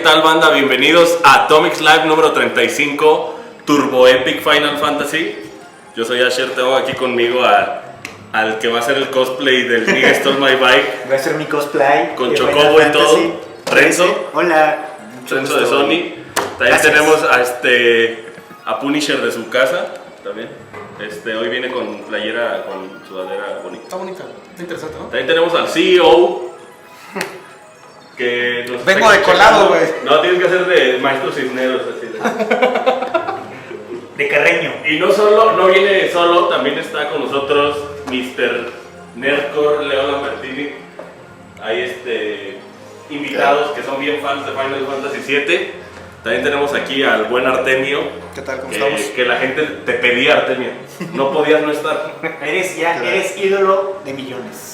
tal, banda? Bienvenidos a Atomics Live número 35, Turbo Epic Final Fantasy. Yo soy Asher, tengo aquí conmigo al que va a hacer el cosplay del Nigga Stole My Bike. Voy a hacer mi cosplay con Chocobo y todo. Renzo. Hola. Renzo de Sony. También tenemos a Punisher de su casa. También. Hoy viene con playera, con sudadera bonita. Está bonita, está interesante, ¿no? También tenemos al CEO. Que nos vengo de colado, güey. No, tienes que hacer de Maestro Cisneros, así de Carreño. Y no viene solo, también está con nosotros Mr. Nerdcore Leo Lambertini. Hay invitados que son bien fans de Final Fantasy VII. También tenemos aquí al buen Artemio. ¿Qué tal? ¿Cómo estamos? Que la gente te pedía, Artemio. No podías no estar. Eres ídolo de millones.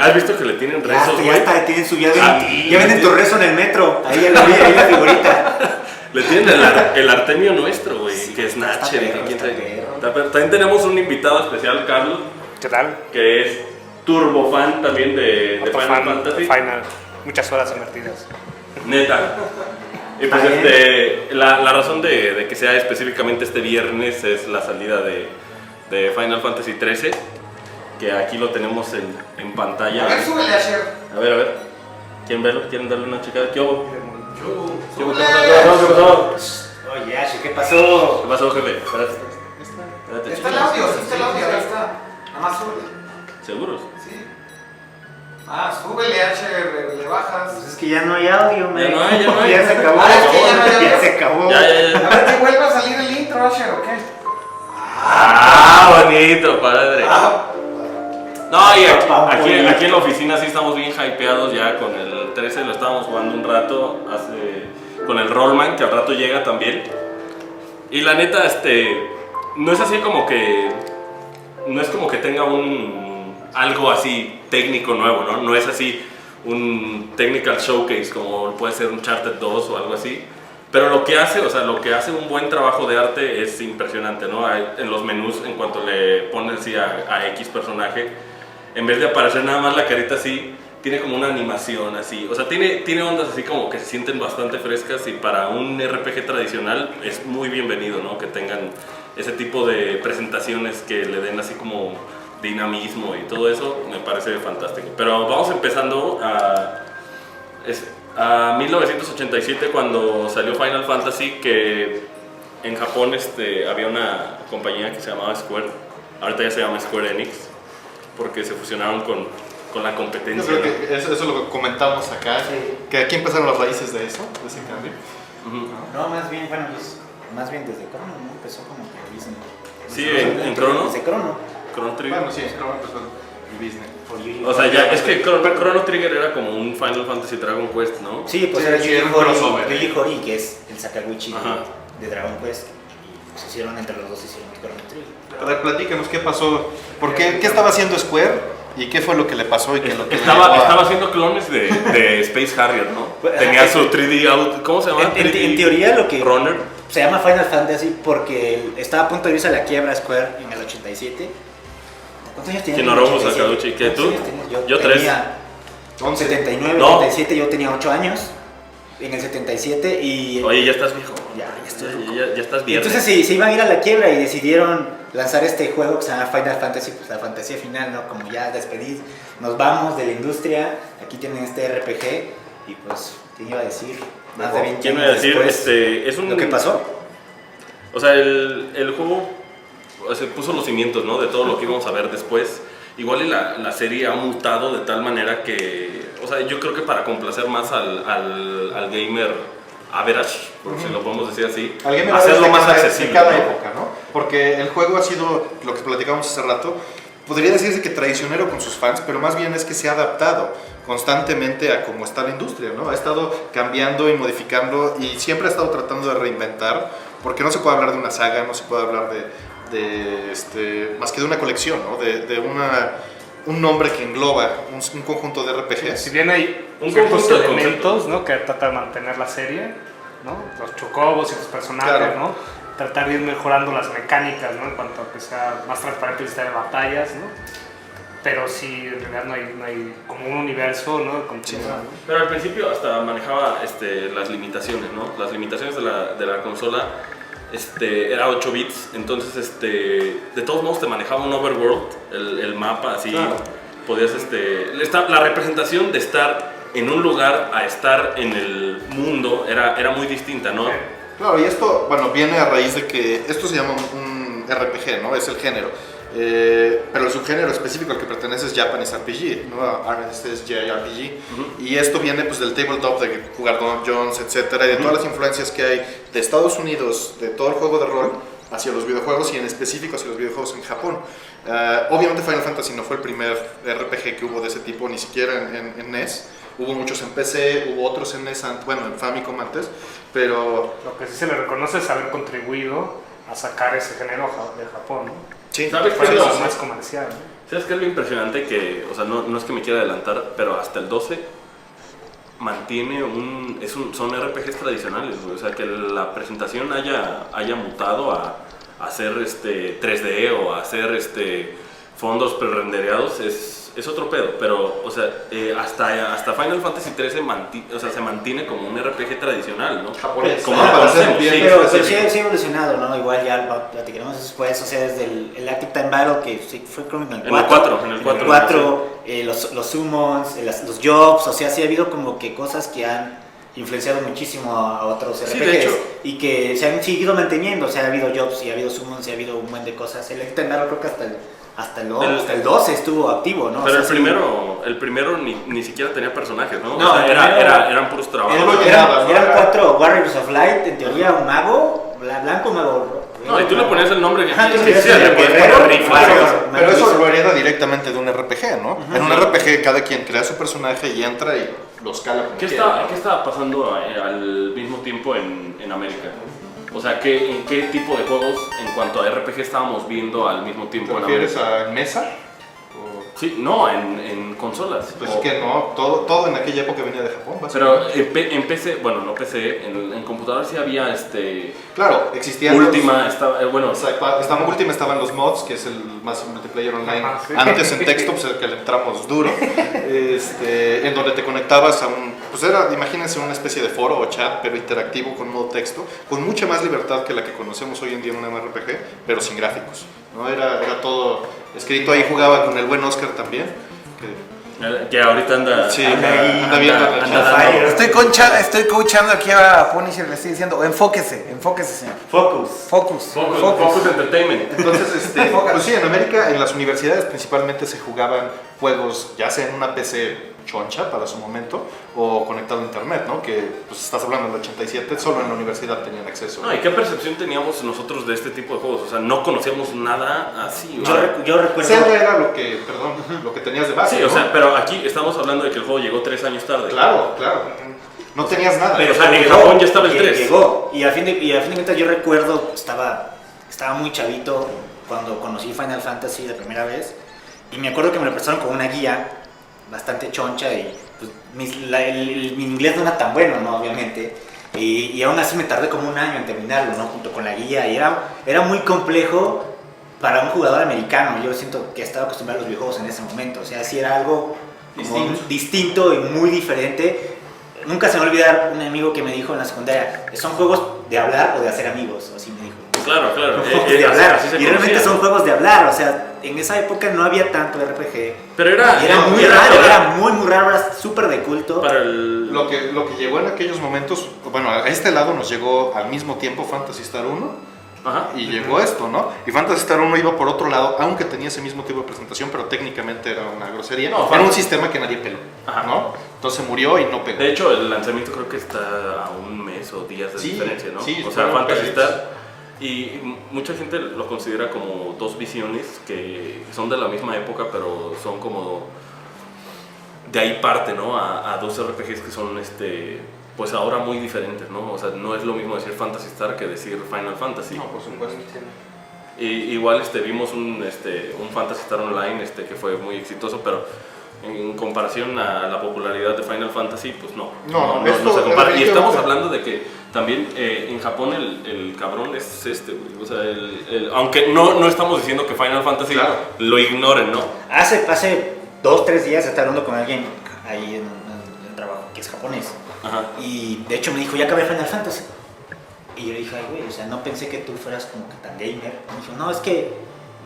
¿Has visto que le tienen rezos, ya está, tienen su ya venden tu rezo en el metro. Ahí ya vi, ahí la figurita. Le tienen el Artemio nuestro, güey, sí, que es Nache. También tenemos un invitado especial, Carlos. ¿Qué tal? Que es turbo fan también de Final Fantasy. Final. Muchas horas invertidas. Neta. Y pues la razón de que sea específicamente este viernes es la salida de Final Fantasy XIII. Que aquí lo tenemos en pantalla. A ver, súbele, Asher. A ver. ¿Quieren darle una checada? ¿Qué hubo? ¿Qué ¡Súbele! pasó? Oye, Asher, ¿qué pasó? ¿Qué pasó, jefe? Espérate. Está el audio, sí está el audio, ahí está. Nada más súbele. ¿Seguros? Sí. Súbele, Asher, le bajas. Pues es que ya no hay audio, man. Ya no hay. Ya se acabó. Es que ya no hay audio. Ya se acabó. Ya. A ver, que vuelva a salir el intro, Asher, ¿o qué? Bonito, padre. No, y aquí en la oficina sí estamos bien hypeados ya con el 13, lo estábamos jugando un rato, con el Rollman, que al rato llega también. Y la neta, no es así como que, no es como que tenga algo así técnico nuevo, ¿no? No es así un technical showcase como puede ser un Uncharted 2 o algo así. Pero lo que hace un buen trabajo de arte es impresionante, ¿no? En los menús, en cuanto le pones así a X personaje, en vez de aparecer nada más la carita así, tiene como una animación así. O sea, tiene ondas así como que se sienten bastante frescas y para un RPG tradicional es muy bienvenido, ¿no? Que tengan ese tipo de presentaciones que le den así como dinamismo y todo eso, me parece fantástico. Pero vamos empezando a 1987, cuando salió Final Fantasy, que en Japón había una compañía que se llamaba Square. Ahorita ya se llama Square Enix, porque se fusionaron con la competencia. Yo creo que eso lo comentamos acá, sí. Que aquí empezaron las raíces de eso, de ese cambio. No, más bien desde Chrono, ¿no? Empezó como que Disney. Sí, en Chrono. Desde Chrono. Chrono Trigger. Bueno, sí, Chrono empezó en Disney. O sea, ya es que Chrono Trigger era como un Final Fantasy Dragon Quest, ¿no? Sí, pues Sí, era era un crossover. Yuji Horii, que es el Sakaguchi Ajá. de Dragon Quest. Y pues hicieron entre los dos, hicieron Chrono Trigger. A ver, platícanos qué pasó, qué estaba haciendo Square y qué fue lo que le pasó y qué lo que estaba haciendo clones de Space Harrier, ¿no? Tenía su 3D out, ¿cómo se llama? En teoría lo que Runner. se llama Final Fantasy porque estaba a punto de irse a la quiebra Square en el 87. ¿Cuántos años tenía? Shinobu Sakaguchi, ¿qué tú? Yo 3. En 79, No. 87 yo tenía 8 años. En el 77 y... Oye, ya estás viejo. Ya estoy ya estás bien. Entonces se iban a ir a la quiebra y decidieron lanzar este juego que se llama Final Fantasy, pues la fantasía final, ¿no? Como ya despedir, nos vamos de la industria, aquí tienen este RPG y pues, ¿quién iba a decir? Más de 20 ¿Quién años iba a decir? después, Es un... lo que pasó. O sea, el juego se puso los cimientos, ¿no? De todo lo que íbamos a ver después. Igual y la serie ha mutado de tal manera que... O sea, yo creo que para complacer más al gamer average, por si lo podemos decir así, hacerlo más accesible. De cada ¿no? época, ¿no? Porque el juego ha sido, lo que platicábamos hace rato, podría decirse que traicionero con sus fans, pero más bien es que se ha adaptado constantemente a cómo está la industria, ¿no? Ha estado cambiando y modificando y siempre ha estado tratando de reinventar, porque no se puede hablar de una saga, no se puede hablar más que de una colección, ¿no? De un nombre que engloba un conjunto de RPGs. Si bien hay Un ciertos conjunto de elementos, ¿no? Que trata de mantener la serie, ¿no? Los chocobos y los personajes, Claro. ¿no? Tratar de ir mejorando las mecánicas, ¿no? En cuanto a que sea más transparente el sistema de batallas, ¿no? pero sí, en realidad no hay como un universo, ¿no? Continuo, ¿no? Pero al principio hasta manejaba las limitaciones, ¿no? Las limitaciones de la consola era 8 bits, entonces de todos modos te manejaba un overworld, el mapa así, claro. Podías la representación de estar en un lugar a estar en el mundo era muy distinta, ¿no? Claro, y esto, bueno, viene a raíz de que esto se llama un RPG, ¿no? Es el género. Pero el subgénero específico al que pertenece es Japanese RPG, ¿no? Este es JRPG. Y esto viene pues del tabletop, de jugar Dungeons, etcétera, y de todas las influencias que hay de Estados Unidos, de todo el juego de rol, hacia los videojuegos y en específico hacia los videojuegos en Japón. Obviamente Final Fantasy no fue el primer RPG que hubo de ese tipo, ni siquiera en NES. Hubo muchos en PC, hubo otros en NES, bueno, en Famicom antes, pero... Lo que sí se le reconoce es haber contribuido a sacar ese género de Japón, ¿no? Sí, ¿Sabes Fue qué lo es lo más comercial, ¿no? ¿Sabes qué es lo impresionante? Que, o sea, no es que me quiera adelantar, pero hasta el 12 mantiene son RPGs tradicionales, güey. O sea, que la presentación haya mutado a hacer 3D o a hacer fondos prerendereados es otro pedo, pero o sea, hasta Final Fantasy 13 se mantiene como un RPG tradicional, ¿no? japonés. Como para conocemos, ser bien sí. Pero sí ha evolucionado, ¿no? Igual ya platicaremos después, o sea, desde el Active Time Battle, que sí fue creo en el 4. En el 4, los summons, los jobs, o sea, sí ha habido como que cosas que han influenciado muchísimo a otros RPGs, Sí, de hecho. y que se han seguido manteniendo, o sea, ha habido jobs y ha habido summons y ha habido un buen de cosas. El Active Time Battle creo que hasta el 12 estuvo activo, ¿no? Pero o sea, el primero ni siquiera tenía personajes, ¿no? No, o sea, el primero- eran puros Él trabajos. lo llenaba, ¿no? Eran 4 Warriors of Light, en teoría un mago, blanco, un mago. No, y tú le ponías el nombre que Ajá, tú le sí, ponías le el ponías guerrero, rifle. Warrior. Pero eso lo hereda directamente de un RPG, ¿no? En un RPG cada quien crea su personaje y entra y lo escala como ¿Qué quiera. estaba pasando al mismo tiempo en América? O sea, ¿en qué tipo de juegos en cuanto a RPG estábamos viendo al mismo tiempo ¿Te en refieres América? a mesa? Sí, no, en consolas. Pues O- es que no, todo en aquella época venía de Japón, Pero básicamente. en PC, bueno, no PC, en computador sí había Claro, existían Última, los- estaba, bueno, Última estaban los mods, que es el más multiplayer online. Ajá, sí. Antes en texto, pues el que le entramos duro, en donde te conectabas a pues era, imagínense una especie de foro o chat, pero interactivo con modo texto, con mucha más libertad que la que conocemos hoy en día en un MMORPG, pero sin gráficos, ¿no? Era todo escrito, ahí jugaba con el buen Oscar también. que ahorita anda... Sí, anda bien. dando- Estoy coachando aquí a Punisher, le estoy diciendo, enfóquese, señor. Focus. Focus Entertainment. Entonces, pues sí, en América, en las universidades principalmente se jugaban juegos, ya sea en una PC choncha para su momento, o conectado a internet, ¿no? Que, pues estás hablando del 87, solo en la universidad tenían acceso. No, ¿y qué percepción teníamos nosotros de este tipo de juegos? O sea, no conocíamos nada así. Yo recuerdo. Zelda era lo que tenías de base, Sí, ¿no? o sea, pero aquí estamos hablando de que el juego llegó 3 años tarde. Claro. No tenías nada. Pero, o sea, en Japón ya estaba el 3. Llegó. Y a fin de cuentas yo recuerdo, estaba muy chavito cuando conocí Final Fantasy la primera vez. Y me acuerdo que me lo prestaron con una guía bastante choncha y pues, mi inglés no era tan bueno, ¿no? Obviamente. Y aún así me tardé como un año en terminarlo, ¿no? Junto con la guía. Y era muy complejo para un jugador americano. Yo siento que estaba acostumbrado a los videojuegos en ese momento. O sea, sí era algo como distinto y muy diferente. Nunca se me va a olvidar un amigo que me dijo en la secundaria, ¿son juegos de hablar o de hacer amigos? Así me dijo. Claro. Juegos de hablar. así se Y realmente conocía, son ¿no? juegos de hablar. O sea, en esa época no había tanto RPG. Pero Y era muy raro, era muy raro, era súper de culto. para el... Lo que llegó en aquellos momentos, bueno, a este lado nos llegó al mismo tiempo Phantasy Star 1. Ajá. Y llegó esto, ¿no? Y Phantasy Star 1 iba por otro lado, aunque tenía ese mismo tipo de presentación, pero técnicamente era una grosería. No, era un sistema que nadie peló, Ajá. ¿no? Entonces murió y no pegó. De hecho, el lanzamiento creo que está a un mes o días de Sí, diferencia, ¿no? sí, o sea, fueron Phantasy periodos. Star. Y mucha gente lo considera como dos visiones que son de la misma época, pero son como... De ahí parte, ¿no? A dos RPGs que son, pues ahora muy diferentes, ¿no? O sea, no es lo mismo decir Phantasy Star que decir Final Fantasy. No, por supuesto. Y igual vimos un Phantasy Star Online que fue muy exitoso, pero en comparación a la popularidad de Final Fantasy, pues no esto se compara. Y estamos definitivamente. hablando de que también en Japón el cabrón es güey. O sea, aunque no estamos diciendo que Final Fantasy Claro. lo ignoren, ¿no? Hace 2-3 días estaba hablando con alguien ahí en el trabajo que es japonés. Ajá. Y de hecho me dijo, ya acabé Final Fantasy. Y yo le dije, ay, güey, o sea, no pensé que tú fueras como que tan gamer. Me dijo, no, es que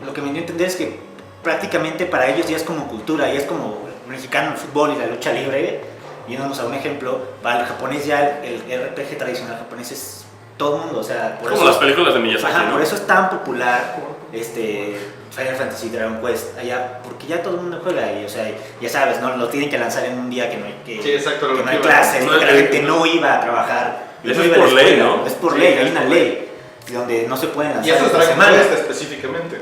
lo que me dio a entender es que prácticamente para ellos ya es como cultura, ya es como el mexicano, el fútbol y la lucha libre. Yéndonos a un ejemplo, para el japonés ya el RPG tradicional japonés es todo el mundo, o sea, por Como eso, las películas de Miyazaki, ajá, ¿no? por eso es tan popular Final Fantasy Dragon Quest allá, porque ya todo el mundo juega y, o sea, ya sabes, ¿no? Lo tienen que lanzar en un día que no hay, Sí, exacto, lo que no hay que- clases, no, porque la gente no iba a trabajar. Eso no es iba a la por ley, escuela. ¿no? Es por Sí, ley, es hay una por ley donde no se pueden Y lanzar eso es en Dragon semana. Quest específicamente.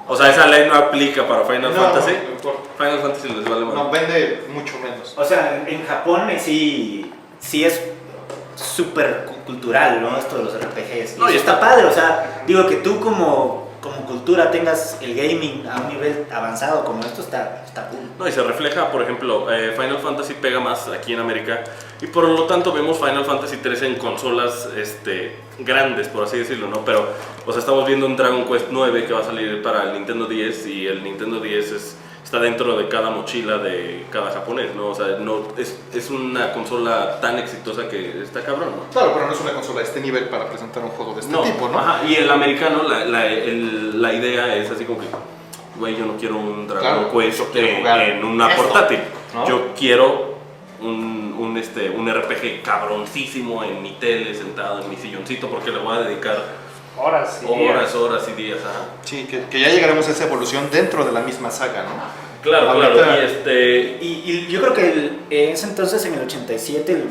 O sea, esa ley no aplica para Final Fantasy. No importa. Final Fantasy les vale más. No, vende mucho menos. O sea, en Japón sí es súper cultural, ¿no? Esto de los RPGs. No, y y está padre, o sea, digo que tú como cultura tengas el gaming a un nivel avanzado como esto está cool. No, y se refleja, por ejemplo, Final Fantasy pega más aquí en América y por lo tanto vemos Final Fantasy 3 en consolas grandes, por así decirlo, ¿no? Pero, o sea, estamos viendo un Dragon Quest 9 que va a salir para el Nintendo 10 y el Nintendo 10 está dentro de cada mochila de cada japonés, ¿no? O sea, no, es una consola tan exitosa que está cabrón, ¿no? Claro, pero no es una consola de este nivel para presentar un juego de este tipo, ¿no? Ajá, y el americano, la idea es así como que, güey, yo no quiero un Dragon Claro, Quest yo quiero jugar en una esto, portátil. ¿no? Yo quiero un RPG cabroncísimo en mi tele, sentado en mi silloncito, porque le voy a dedicar Horas y días. horas y días. Ajá. Sí, que ya llegaremos a esa evolución dentro de la misma saga, ¿no? Claro, Ahorita- claro. Y yo creo que en ese entonces, en el 87,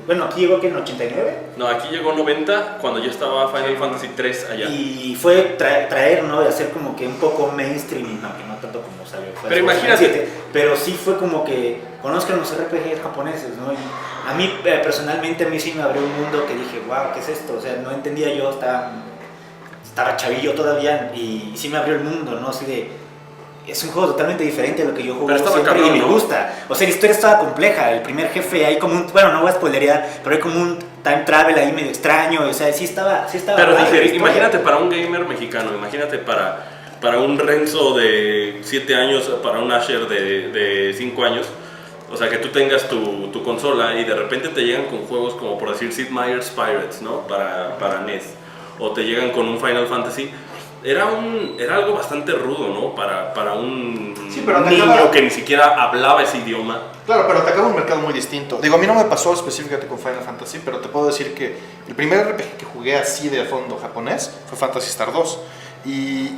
bueno, aquí llegó que en el 89, No, aquí llegó 90 cuando ya estaba Final Fantasy 3 allá. y fue traer, ¿no? Y hacer como que un poco mainstream, aunque no tanto como salió. fue Pero después, imagínate. 87, pero sí fue como que conozcan los RPGs japoneses, ¿no? Y a mí, personalmente, a mí sí me abrió un mundo que dije, wow, ¿qué es esto? O sea, no entendía yo, estaba chavillo todavía, y sí me abrió el mundo, ¿no? Así de... Es un juego totalmente diferente a lo que yo juego Pero estaba siempre cabrón, y me ¿no? gusta. O sea, la historia estaba compleja. El primer jefe hay como un... Bueno, no voy a spoilerear, pero hay como un time travel ahí medio extraño. O sea, sí estaba Pero padre la dije, historia. imagínate para un gamer mexicano, imagínate para un Renzo de 7 años, para un Asher de 5 años. O sea, que tú tengas tu consola y de repente te llegan con juegos como por decir Sid Meier's Pirates, ¿no? Para NES. O te llegan con un Final Fantasy. Era algo bastante rudo, ¿no? Para un Sí, pero niño atacaba- que ni siquiera hablaba ese idioma. Claro, pero atacaba un mercado muy distinto. Digo, a mí no me pasó específicamente con Final Fantasy, pero te puedo decir que el primer RPG que jugué así de a fondo japonés fue Phantasy Star 2. Y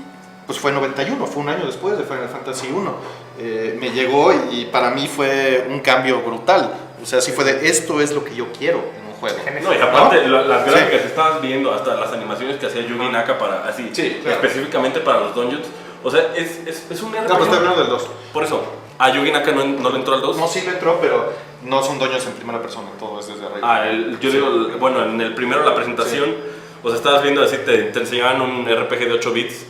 pues fue en 91, fue un año después de Final Fantasy 1. Me llegó y para mí fue un cambio brutal. O sea, sí fue de esto es lo que yo quiero en un juego. No, y aparte, las Sí. gráficas que estabas viendo, hasta las animaciones que hacía Yugi Naka para, así, Sí, claro. específicamente para los dungeons. O sea, es un RPG. No, pues estoy hablando del 2. Por eso, a Yugi Naka no le entró al 2. No, sí lo entró, pero no son dueños en primera persona, todo es desde arriba. Yo digo, bueno, en el primero la presentación, o sea, estabas viendo así, te enseñaban un RPG de 8 bits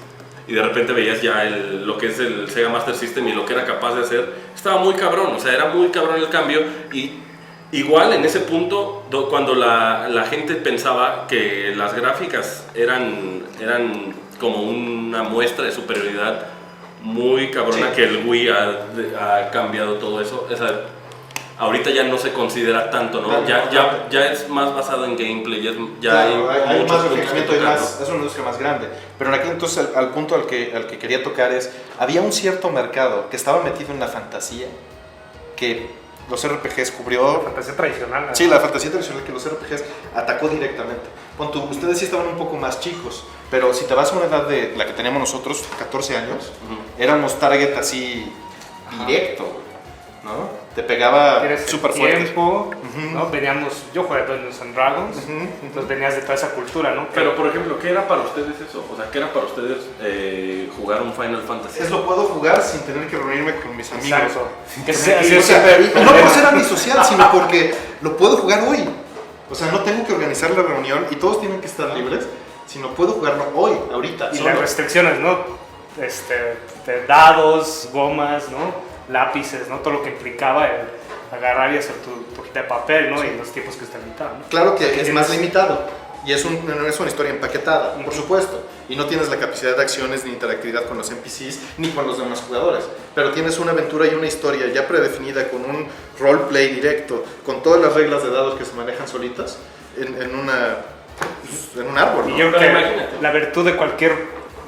y de repente veías ya lo que es el Sega Master System y lo que era capaz de hacer. Estaba muy cabrón, o sea, era muy cabrón el cambio y igual en ese punto, cuando la gente pensaba que las gráficas eran como una muestra de superioridad muy cabrona, Sí. que el Wii ha cambiado todo eso. O sea, ahorita ya no se considera tanto, ¿no? Tanto, Ya es más basado en gameplay, ya Claro, hay muchos más puntos refinamiento, que hay tocar, más, es una industria más grande. Pero en aquel entonces, al punto al que quería tocar es, había un cierto mercado que estaba metido en la fantasía, que los RPGs cubrió. Fantasía tradicional. ¿no? Sí, la fantasía tradicional que los RPGs atacó directamente. Ustedes sí estaban un poco más chicos, pero si te vas a una edad de la que teníamos nosotros, 14 años, éramos target así directo, ¿no? Te pegaba Tienes súper fuerte. tiempo, Ujú. ¿no? Veníamos, yo jugué Dungeons and Dragons, entonces venías de toda esa cultura, ¿no? Pero, por ejemplo, ¿qué era para ustedes eso? O sea, ¿qué era para ustedes jugar un Final Fantasy? Es lo puedo jugar sin tener que reunirme con mis amigos. Exacto. Que Y, sea, o así sea, es y no por ser antisocial, sino porque lo puedo jugar hoy. O sea, no tengo que organizar la reunión y todos tienen que estar libres, sino puedo jugarlo hoy, ahorita. Y solo. las restricciones, ¿no? De dados, gomas, ¿no? lápices, ¿no? Todo lo que implicaba el agarrar y hacer tu hojita de papel, ¿no? Y los tiempos que está limitado, ¿no? Claro que es más Tienes- limitado. Y es una historia empaquetada, por supuesto. Y no tienes la capacidad de acciones ni interactividad con los NPCs ni con los demás jugadores. Pero tienes una aventura y una historia ya predefinida con un roleplay directo, con todas las reglas de dados que se manejan solitas en un árbol, ¿no? Y yo creo Pero que imagínate. la virtud de cualquier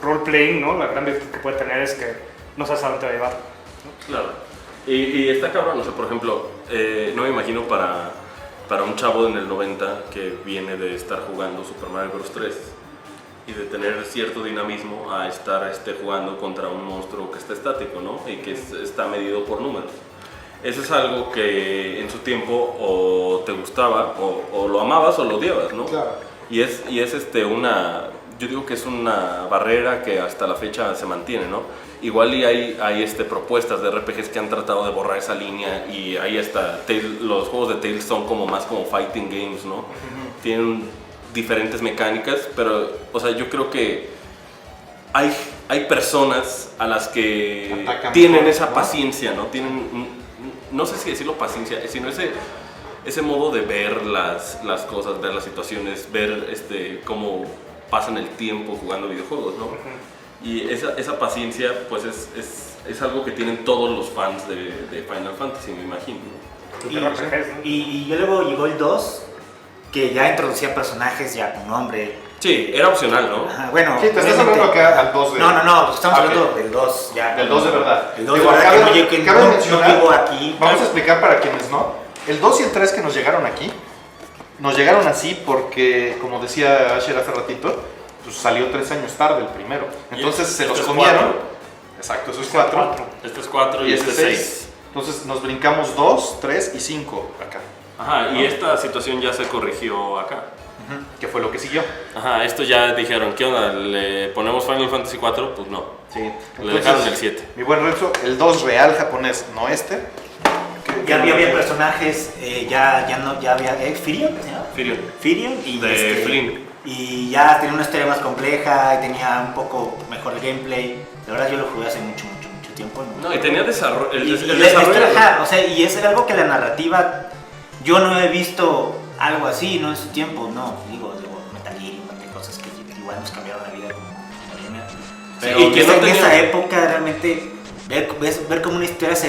role-playing, ¿no? La gran virtud que puede tener es que no sabes a dónde te va a llevar. Claro. Y está cabrón, o sea, por ejemplo, no me imagino para un chavo en el 90 que viene de estar jugando Super Mario Bros. 3 y de tener cierto dinamismo a estar jugando contra un monstruo que está estático, ¿no? Y que está medido por números. Eso es algo que en su tiempo o te gustaba o lo amabas o lo odiabas, ¿no? Claro. Y es yo digo que es una barrera que hasta la fecha se mantiene, ¿no? Igual y hay propuestas de RPGs que han tratado de borrar esa línea y ahí hasta los juegos de Tales son como más como fighting games, ¿no? Tienen diferentes mecánicas, pero, o sea, yo creo que hay personas a las que Atacan tienen mejor, esa ¿no? paciencia, ¿no? Tienen, no sé si decirlo paciencia, sino ese modo de ver las cosas, ver las situaciones, ver cómo pasan el tiempo jugando videojuegos, ¿no? Y esa paciencia, pues es algo que tienen todos los fans de Final Fantasy, me imagino, ¿no? Y, RPGs, ¿no? y luego llegó el 2, que ya introducía personajes ya con nombre. Sí, era opcional, ¿no? Ajá, bueno, Sí, te estás obviamente- hablando acá al 2 de... No, estamos Ah, hablando ok. del 2 ya. Del 2 de verdad. El 2 de Digo, verdad que cabe no mencionar- llegó aquí. Vamos a explicar para quienes no. El 2 y el 3 que nos llegaron aquí, nos llegaron así porque, como decía Asher hace ratito, pues salió 3 años tarde el primero. Entonces se los este es comieron. 4. Exacto, eso es 4. Este es 4 Y y este este es es 6. 6. Entonces nos brincamos 2, 3 y 5 acá. Ajá, y esta situación ya se corrigió acá. Que fue lo que siguió. Ajá, esto ya dijeron, ¿qué onda? ¿Le ponemos Final Fantasy 4? Pues no. Sí. Le dejaron el 7. Mi buen Renzo, el 2 real japonés, no este. Ya había personajes, ya había Firion, ¿se llama? Firion. Y De Flynn. Y ya tenía una historia más compleja y tenía un poco mejor el gameplay. La verdad yo lo jugué hace mucho tiempo. No, y tenía desarrollo. El Y la desarrollo. historia, ajá, o sea, y es algo que la narrativa, yo no he visto algo así, ¿no? En su tiempo, no, digo Metal Gear y un montón de cosas que igual nos cambiaron la vida como Gamer. Pero y que no en tenía- esa época realmente ver cómo una historia se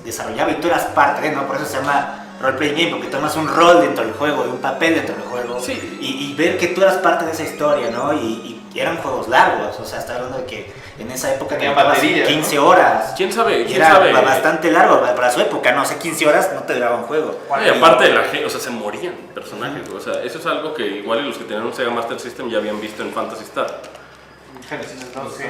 desarrollaba y tú eras parte de, ¿no? Por eso se llama role-playing game, porque tomas un rol dentro del juego, un papel dentro del juego. Sí. Y ver que tú eras parte de esa historia, ¿no? Y eran juegos largos, o sea, está hablando de que en esa época Tenía te llevabas batería, 15 ¿no? horas. ¿Quién sabe? Y ¿Quién era sabe? bastante largo para su época, no sé, 15 horas no te duraba un juego. No, y aparte de la gente, o sea, se morían personajes, o sea, eso es algo que igual y los que tenían un Sega Master System ya habían visto en Phantasy Star. Genesis, Sí,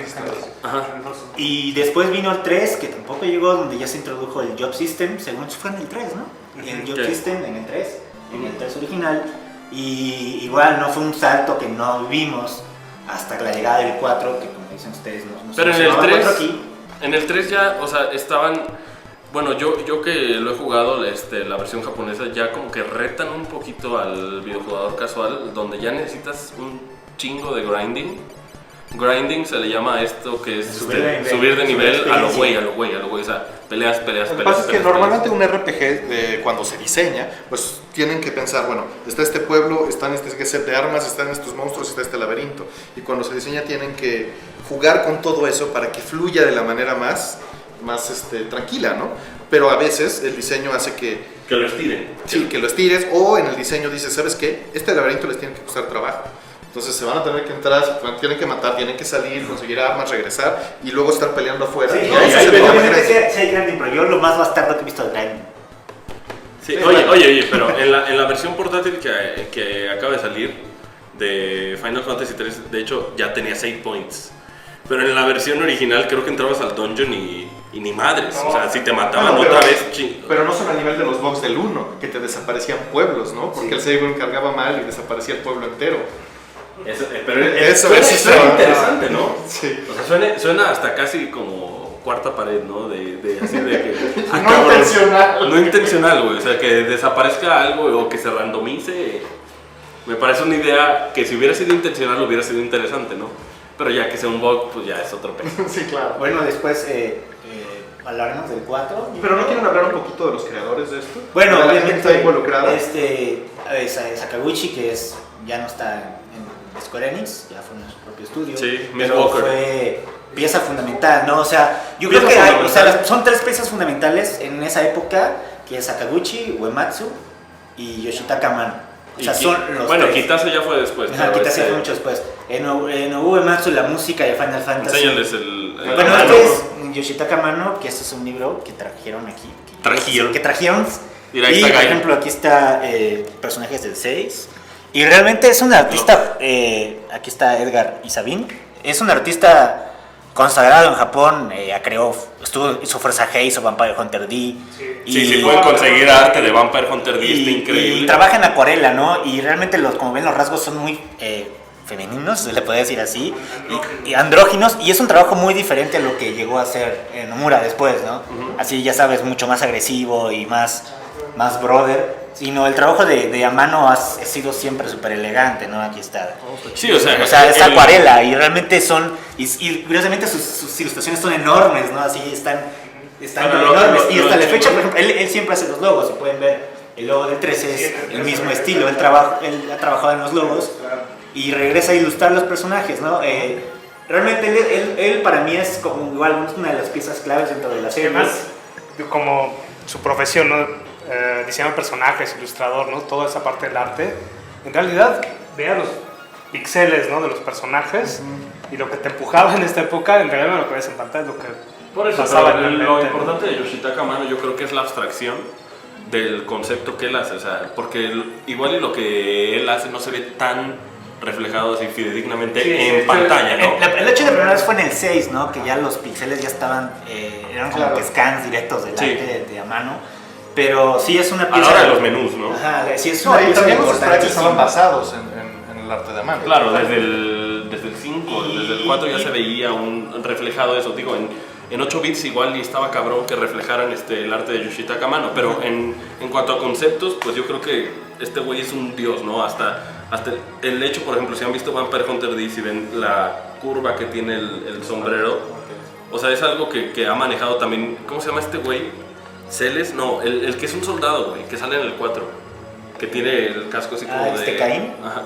Ajá. entonces, Y después vino el 3, que tampoco llegó, donde ya se introdujo el Job System, según eso fue en el 3, ¿no? El Job ¿Qué? System en el 3, en el 3 original. Y igual no fue un salto que no vimos hasta la llegada del 4, que como dicen ustedes, no Pero en el funcionaba 3, 4 aquí. en el 3 ya, o sea, estaban, bueno, yo que lo he jugado, la versión japonesa, ya como que retan un poquito al videojugador casual, donde ya necesitas un chingo de grinding. Grinding se le llama a esto que es subir de nivel a lo güey, o sea, peleas. Lo que pasa es que normalmente un RPG, cuando se diseña, pues tienen que pensar, bueno, está este pueblo, están este set de armas, están estos monstruos, está este laberinto. Y cuando se diseña tienen que jugar con todo eso para que fluya de la manera más tranquila, ¿no? Pero a veces el diseño hace que lo estiren. sí, que lo estires, o en el diseño dices, ¿sabes qué? Este laberinto les tiene que costar trabajo. Entonces se van a tener que entrar, tienen que matar, tienen que salir, conseguir armas, regresar y luego estar peleando afuera. Sí, Y no, ahí se ve la obviamente diferencia. sí hay grinding, pero yo lo más bastardo que he visto de grinding. Sí, Sí, oye, bueno. pero en la versión portátil que acaba de salir de Final Fantasy 3, de hecho ya tenía save points. Pero en la versión original creo que entrabas al dungeon y ni madres. O sea, si te mataban No, pero- otra vez, ching. Pero no son a nivel de los bugs del 1, que te desaparecían pueblos, ¿no? Porque el save cargaba mal y desaparecía el pueblo entero. Pero Eso suena estaba- interesante, ¿no? Sí. O sea, suena hasta casi como cuarta pared, ¿no? Así de que... No cabrón. intencional. No intencional, güey. O sea, que desaparezca algo o que se randomice. Me parece una idea que si hubiera sido intencional hubiera sido interesante, ¿no? Pero ya que sea un bug, pues ya es otro peso. Sí, claro. Bueno, después hablaremos del 4. Pero no quieren hablar un poquito de los creadores de esto. Bueno, ¿De la gente obviamente, que está involucrada? Sakaguchi, que ya no está en Square Enix, ya fue en su propio estudio. Sí, Miss pero Walker. fue pieza fundamental, ¿no? O sea, yo creo Pieza que fundamental. son 3 piezas fundamentales en esa época, que es Sakaguchi, Uematsu y Yoshitaka Amano. O sea, son los bueno, 3. Kitase ya fue después. Ajá, pero Kitase fue mucho después. En Uematsu, la música de Final Fantasy. Enséñales Bueno, mano. este es Yoshitaka Amano, que este es un libro que trajeron aquí. Que trajeron. Mira, Y, ahí está por Gaia. ejemplo, aquí está personajes del 6. Y realmente es un artista, aquí está Edgar Isabin, es un artista consagrado en Japón, hizo Forza G, hizo Vampire Hunter D. Sí. Sí, pueden conseguir arte de Vampire Hunter D, está increíble. Y trabaja en acuarela, ¿no? Y realmente, como ven, los rasgos son muy femeninos, se le puede decir así, y andróginos, y es un trabajo muy diferente a lo que llegó a hacer Nomura después, ¿no? Así, ya sabes, mucho más agresivo y más brother. Sino el trabajo de Amano ha sido siempre súper elegante, ¿no? Aquí está. Sí, o sea, es acuarela y realmente son, y curiosamente sus ilustraciones son enormes, ¿no? Así están Bueno, enormes. Y lo hasta la chingón. fecha, por ejemplo, él siempre hace los logos, si pueden ver, el logo del 13 es el mismo estilo, él ha trabajado en los logos y regresa a ilustrar los personajes, ¿no? Realmente él para mí es como igual una de las piezas claves dentro de la serie. Además, como su profesión, ¿no? Diseñar personajes, ilustrador, ¿no? Toda esa parte del arte. En realidad, vea los píxeles, ¿no? De los personajes y lo que te empujaba en esta época, en realidad lo que ves en pantalla es lo que Por eso, pasaba pero en la lo mente, importante de Yoshitaka Amano yo creo que es la abstracción del concepto que él hace, o sea, porque igual y lo que él hace no se ve tan reflejado así fidedignamente Sí, en sí, pantalla, ¿no? El hecho de primera vez fue en el 6, ¿no? Que ya los píxeles ya estaban, eran como que scans directos del Sí. arte de Amano. Pero sí es una A la pieza. hora de los menús, ¿no? Ajá, sí es No, una y pieza también los sprites estaban importantísima. basados en el arte de Amano. Claro, desde el 5, desde el 4 ya se veía un reflejado eso, digo, en 8 bits igual y estaba cabrón que reflejaran el arte de Yoshitaka Amano, pero en cuanto a conceptos, pues yo creo que este güey es un dios, ¿no? Hasta el hecho, por ejemplo, si han visto Vampire Hunter D, si ven la curva que tiene el sombrero, o sea, es algo que ha manejado también, ¿cómo se llama este güey? Celes, no, el que es un soldado, güey, que sale en el 4, que tiene el casco así como de... Caín. Ajá.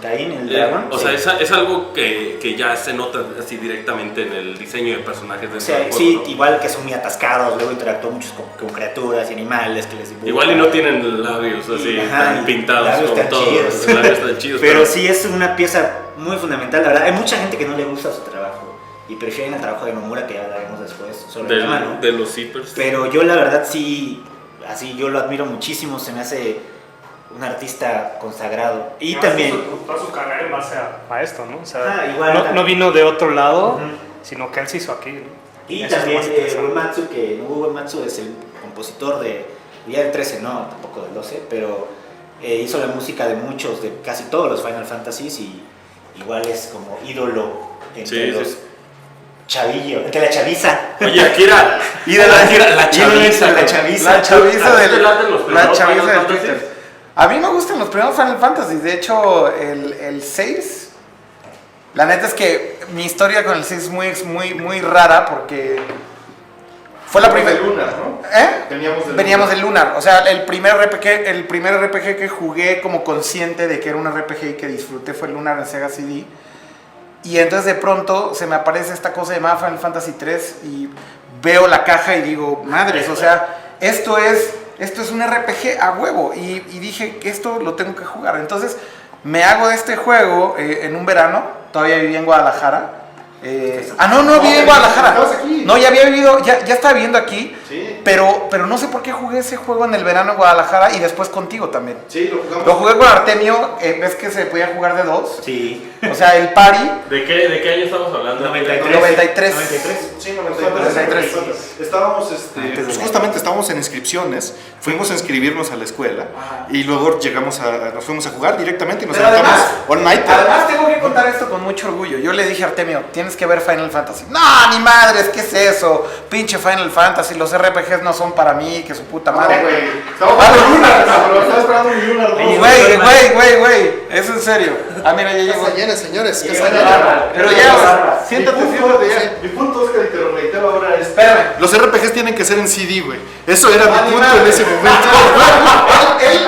Caín, el dragón. O sea, es algo que ya se nota así directamente en el diseño de personajes de O sea, juego, sí, ¿no? igual que son muy atascados, luego interactúan muchos con criaturas y animales que les dibujan. Igual y no tienen labios así Ajá, tan y pintados labios como tan todos. chidos. Los labios tan chidos. Pero sí es una pieza muy fundamental, la verdad. Hay mucha gente que no le gusta su trabajo y prefieren el trabajo de Nomura, que ya hablaremos después, sobre la mano. de los zippers. Pero yo la verdad sí, así yo lo admiro muchísimo, se me hace un artista consagrado. Y además también... hizo toda su carrera en base a esto, ¿no? O sea, igual no también. vino de otro lado, Ujú. sino que él se hizo aquí, ¿no? Y Eso es también más interesante. Uematsu, que Nobuo Uematsu es el compositor ya del 13, no, tampoco del 12, pero hizo la música de casi todos los Final Fantasies y igual es como ídolo entre Sí, los sí. chavillos, entre la chaviza. Oye, Akira. Akira, la chaviza. la chaviza. La chaviza ¿A ti te del, laten los la primeros chaviza Final del Fantasy? Twitter. A mí me gustan los primeros Final Fantasy. De hecho, el 6, la neta es que mi historia con el 6 es muy rara porque fue la primera. de Lunar, ¿no? ¿Eh? Veníamos del Lunar. O sea, el primer RPG que jugué como consciente de que era un RPG y que disfruté fue el Lunar en Sega CD. Y entonces de pronto se me aparece esta cosa llamada Final Fantasy 3 y veo la caja y digo, madres, o sea, esto es un RPG a huevo. Y dije que esto lo tengo que jugar. Entonces me hago de este juego en un verano, todavía vivía en Guadalajara. No vivía en Guadalajara. estabas aquí. No, ya había vivido, ya estaba viviendo aquí. Sí. Pero no sé por qué jugué ese juego en el verano en Guadalajara y después contigo también. Sí, lo jugamos. Lo jugué con Artemio, ves que se podía jugar de dos. Sí. O sea, el party. ¿De qué año estamos hablando? 93. 93. 93. Sí, 93. Estábamos, Antes de pues la- justamente estábamos en inscripciones, fuimos a inscribirnos a la escuela Ajá. y luego nos fuimos a jugar directamente y nos Pero aventamos además- all night. Además tengo que Nos contar esto con mucho orgullo. Yo le dije a Artemio, tienes que ver Final Fantasy. No, ni madres, ¿qué es eso? Pinche Final Fantasy, los RPGs no son para mí, que su puta madre. Estaba esperando un Lunar 2. Güey, es en serio. Ah, mira, ya llegó. Señores, que Pero ya, siéntate. Mi punto, Oscar, y te lo reitero ahora, es... Espérame. Los RPGs tienen que ser en CD, güey. Eso era mi punto en ese momento.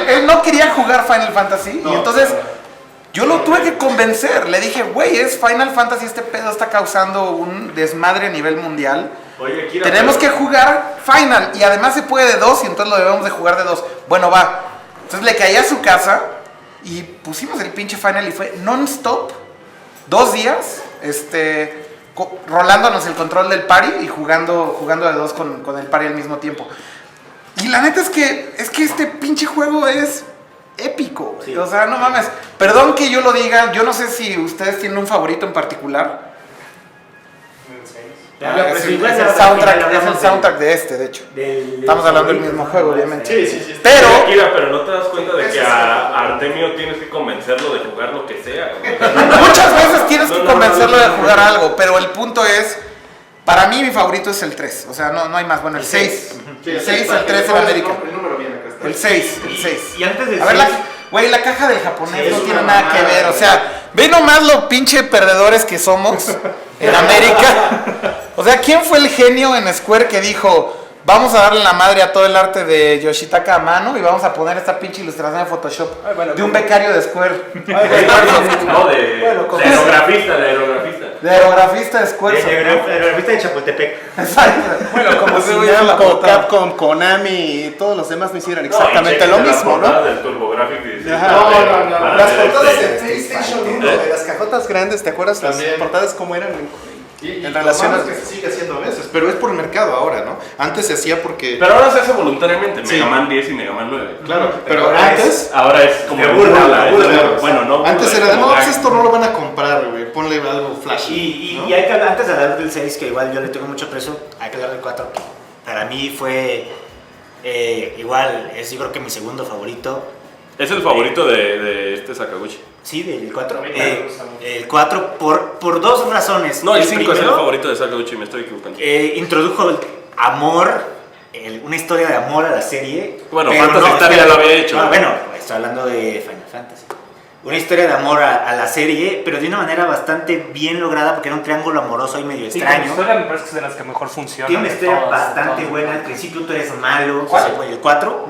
Él no quería jugar Final Fantasy y entonces yo lo tuve que convencer. Le dije, güey, es Final Fantasy, este pedo está causando un desmadre a nivel mundial. Oye, Kira, Tenemos que jugar Final y además se puede de 2 y entonces lo debemos de jugar de 2. Bueno, va. Entonces le caí a su casa y pusimos el pinche Final y fue non-stop, 2 días, rolándonos el control del party y jugando de 2 con el party al mismo tiempo. Y la neta es que este pinche juego es épico. Sí. O sea, no mames. Perdón que yo lo diga, yo no sé si ustedes tienen un favorito en particular. Es el soundtrack de este, de hecho. Estamos hablando del mismo juego, obviamente. Sí. Pero Kira, pero no te das cuenta de que a Artemio tienes que convencerlo de jugar lo que sea. muchas veces tienes que convencerlo de jugar algo, pero el punto es, para mí mi favorito es el 3, o sea, no hay más. Bueno, el 6. El 6, el 3 en América. El número viene acá. El 6. Y antes de A ver, la caja del japonés no tiene nada que ver, o sea, ve nomás lo pinche perdedores que somos en América. O sea, ¿quién fue el genio en Square que dijo, vamos a darle la madre a todo el arte de Yoshitaka Amano y vamos a poner esta pinche ilustración de Photoshop de un becario de Square? No, de aerografista. De aerografista de Square. Aerografista de Chapultepec. Exacto. Bueno, como si Capcom, Konami y todos los demás no hicieran exactamente lo mismo, ¿no? Del TurboGrafx. No. Las portadas de de PlayStation 1, de las cajotas grandes, ¿te acuerdas También. las portadas cómo eran? Y En relación a... que se sigue haciendo a veces, pero es por mercado ahora, ¿no? Antes se hacía porque... Pero ahora se hace voluntariamente, Sí. Mega Man 10 y Mega Man 9. Claro, pero ahora antes... Ahora es como De burla, bueno, no. Antes burla, era es de, como no, pues gag. esto no lo van a comprar, güey, ponle algo flashy. Y ¿no? hay que hablar, antes de hablar del 6, que igual yo le tengo mucho aprecio, hay que hablar del 4. Para mí fue igual, es yo creo que mi segundo favorito. Es el favorito de este Sakaguchi. Sí, del 4. A mí también me gusta mucho. El 4 por dos razones. No, el 5 es el primero, favorito de Sakaguchi, me estoy equivocando. introdujo el amor, una historia de amor a la serie. Bueno, pero Phantasy Star ya lo había hecho. No, bueno, estoy hablando de Final Fantasy. Una historia de amor a la serie, pero de una manera bastante bien lograda porque era un triángulo amoroso y medio Sí, como extraño. historia me parece que es de las que mejor funcionan. Tiene una de historia todas, bastante todas. buena. Al principio tú eres malo. ¿Cuál? O sea, el 4.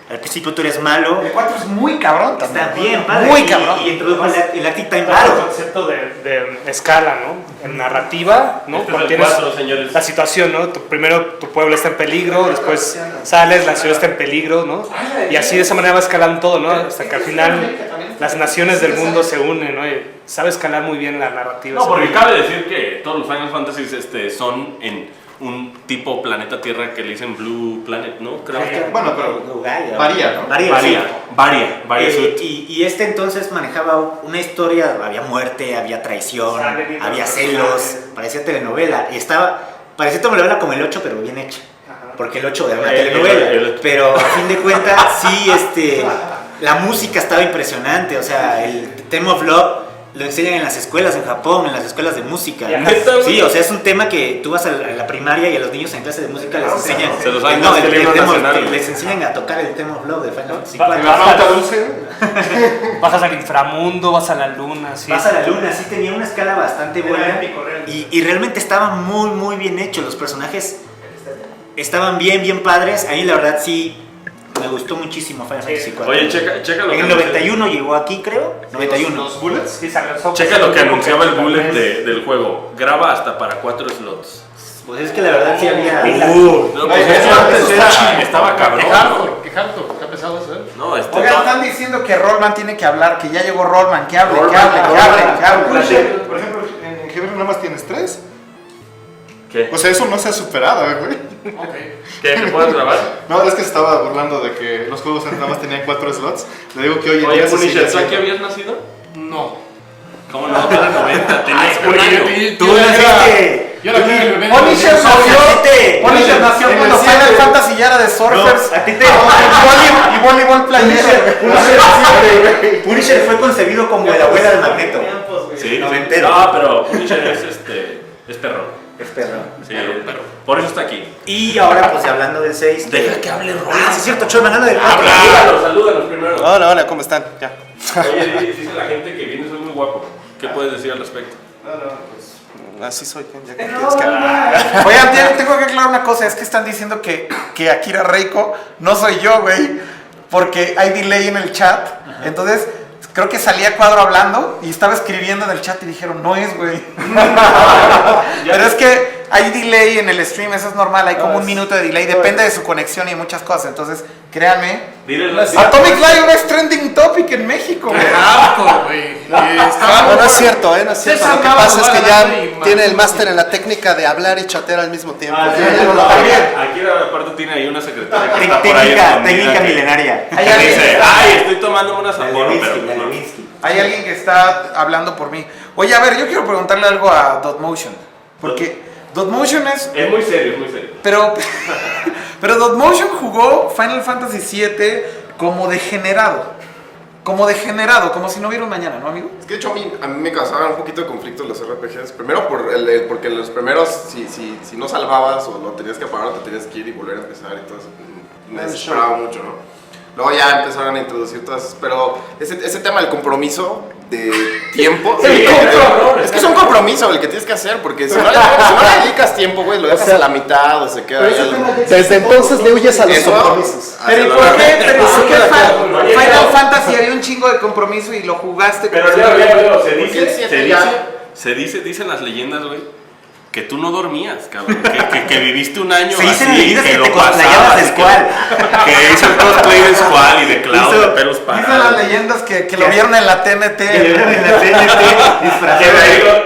Al principio tú eres malo. El 4 es muy cabrón también. Está bien, padre. Muy y, cabrón. Y introdujo el Active Time Todo el Battle. concepto de escala, ¿no? En narrativa, ¿no? Este es Cuando el tienes 4, señores. la situación, ¿no? Primero tu pueblo está en peligro, después sales, la ciudad está en peligro, ¿no? Y así de esa manera va escalando todo, ¿no? Hasta que al final las naciones del mundo se unen, ¿no? Y sabe escalar muy bien la narrativa. No, porque cabe decir que todos los Final Fantasy son en un tipo planeta Tierra que le dicen Blue Planet, ¿no? Creo que Bueno, pero Gaia. varía, ¿no? Varía, varía. y este entonces manejaba una historia, había muerte, había traición, Sale bien había los celos, personajes. parecía telenovela. Y parecía telenovela como el 8, pero bien hecha. Ajá. Porque el 8 era una El telenovela. Pero a fin de cuentas, sí, la música estaba impresionante. O sea, el Theme of Love lo enseñan en las escuelas en Japón, en las escuelas de música. Ya. Sí, o sea, es un tema que tú vas a la primaria y a los niños en clase de música les enseñan. Se los dan No, más que el himno Theme of- nacional. les enseñan a tocar el Theme of Love de Final Fantasy Va- 4. va- Flauta dulce. Bajas al inframundo, vas a la luna, sí. Vas a la luna, sí tenía una escala bastante buena y realmente estaba muy muy bien hecho, los personajes estaban bien padres, a mí la verdad sí me gustó muchísimo Final Fantasy 4. Oye, checa lo en que el 91 llegó aquí, creo, 91. Los bullets. Sí, se lanzó. Checa lo que anunciaba el bullet del juego. Graba hasta para 4 slots. Pues es que la verdad sí había... No, pues eso antes estaba cabrón, ¿no? Qué harto, qué pesado es, ¿eh? No, Oigan, están diciendo que Rollman tiene que hablar, que ya llegó Rollman, que hable, que Rollman, hable, que hable. Por ejemplo, en Heaven nada más tienes 3. ¿Qué? O sea, eso no se ha superado, güey. ¿Qué? ¿Me puedes grabar? No, es que se estaba burlando de que los juegos nada más tenían 4 slots. Le digo que hoy en Oye, día se sigue Punisher, ¿tú aquí haciendo. habías nacido? No. ¿Cómo no? Tú eres 90, tenías un año. Tú naciste... Yo la vi en el bebé. Punisher Punisher nació en cuando el Final 7. Fantasy ya era de surfers No, a ti te- y voleibol playero. Punisher fue concebido como la abuela de Magneto. Sí, Sí, noventero. No, pero Punisher es perro. Es perro. Sí, perro. Por eso está aquí. Y ahora, pues hablando del 6. Deja que hable Roland. Ah, sí, es cierto, Chon, hablando del Salúdanos primero. Hola, hola, ¿cómo están? Ya. Oye, dice la gente que vienes muy guapo. ¿Qué puedes decir al respecto? Así soy, ya que quieres que hable. Oigan, tengo que aclarar una cosa, es que están diciendo que Akira Reiko no soy yo, güey, porque hay delay en el chat. Entonces, creo que salía Cuadro hablando y estaba escribiendo en el chat y dijeron, no es, güey. Pero es que hay delay en el stream, eso es normal, hay como un minuto de delay, depende de su conexión y muchas cosas. Entonces, créanme, Atomic Lion es trending topic en México, güey. No, no es cierto, no es cierto. Lo que pasa es que ya tiene el máster en la técnica de hablar y chatear al mismo tiempo. Aquí aparte tiene ahí una secretaria que está por ahí Técnica escondida que- milenaria. Hay que alguien, dice, ay, estoy tomando una Sapporo, pero no. hay alguien que está hablando por mí. Oye, a ver, yo quiero preguntarle algo a Dotmotion, porque Dotmotion es... Es muy serio, es muy serio. Pero Dotmotion jugó Final Fantasy VII como degenerado. Como si no hubiera un mañana, ¿no, amigo? Es que de hecho a mí me causaban un poquito de conflicto los RPGs. Primero porque los primeros, si no salvabas o lo tenías que apagar o te tenías que ir y volver a empezar y todo eso, me desesperaba mucho, ¿no? Luego ya empezaron a introducir todas esas, pero ese tema del compromiso de tiempo, es que es un compromiso el que tienes que hacer, porque si no le dedicas tiempo, güey, lo dejas a la mitad o se queda ahí algo. Desde entonces le huyes a los Eso, compromisos. Pero ¿y hacerlo por qué? rápido. Pero ¿por qué Oye, Final no. Fantasy había un chingo de compromiso y lo jugaste Pero como ya, si- se ¿Por qué el dice, siete ya? dicen las leyendas, güey, que tú no dormías, cabrón, que viviste un año Se dicen así, leyendas que lo te cosplayabas de que- Squall. Que hizo el cosplay de Squall y de Cloud de pelos Dicen las parados. leyendas que lo vieron en la TNT.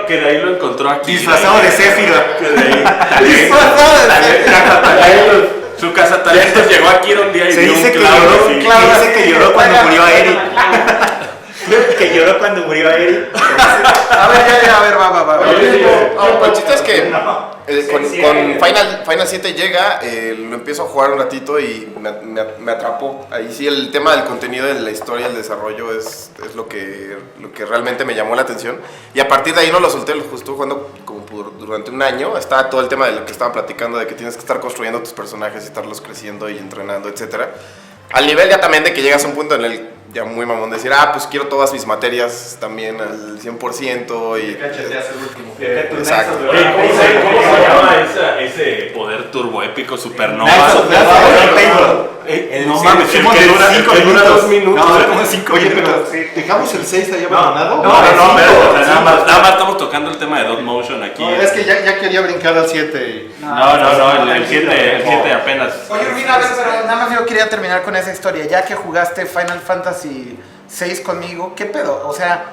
Que de ahí lo encontró aquí. Disfrazado de Sephiroth. Que de ahí. Disfrazado de Talentos. Su casa talentos llegó aquí un día y Se vio dice un que Cloud lloró, así. Cloud. se dice que lloró cuando murió a Eric. Que lloró cuando murió a Eric. A ver, a ver, va. No, el chiste es que con Final 7 llega, lo empiezo a jugar un ratito y me atrapó. Ahí sí el tema del contenido de la historia, el desarrollo es lo que realmente me llamó la atención. Y a partir de ahí no lo solté, lo estuve jugando como durante un año. Estaba todo el tema de lo que estaba platicando, de que tienes que estar construyendo tus personajes y estarlos creciendo y entrenando, etcétera. Al nivel ya también de que llegas a un punto en el ya muy mamón de decir, pues quiero todas mis materias también al 100% y... Exacto. Oye, ¿cómo se llama ese poder turbo épico supernova? No mames, el que dura 2 minutos. No, como 5 Oye, minutos. pero ¿dejamos el 6 ahí abandonado? No, pero, o sea, nada más estamos tocando el tema de Dot Motion aquí. No, es que ya quería brincar al 7. No, el 7 apenas. Oye, mira, a ver, pero nada más yo quería terminar con esa historia. Ya que jugaste Final Fantasy VI conmigo, ¿qué pedo? O sea,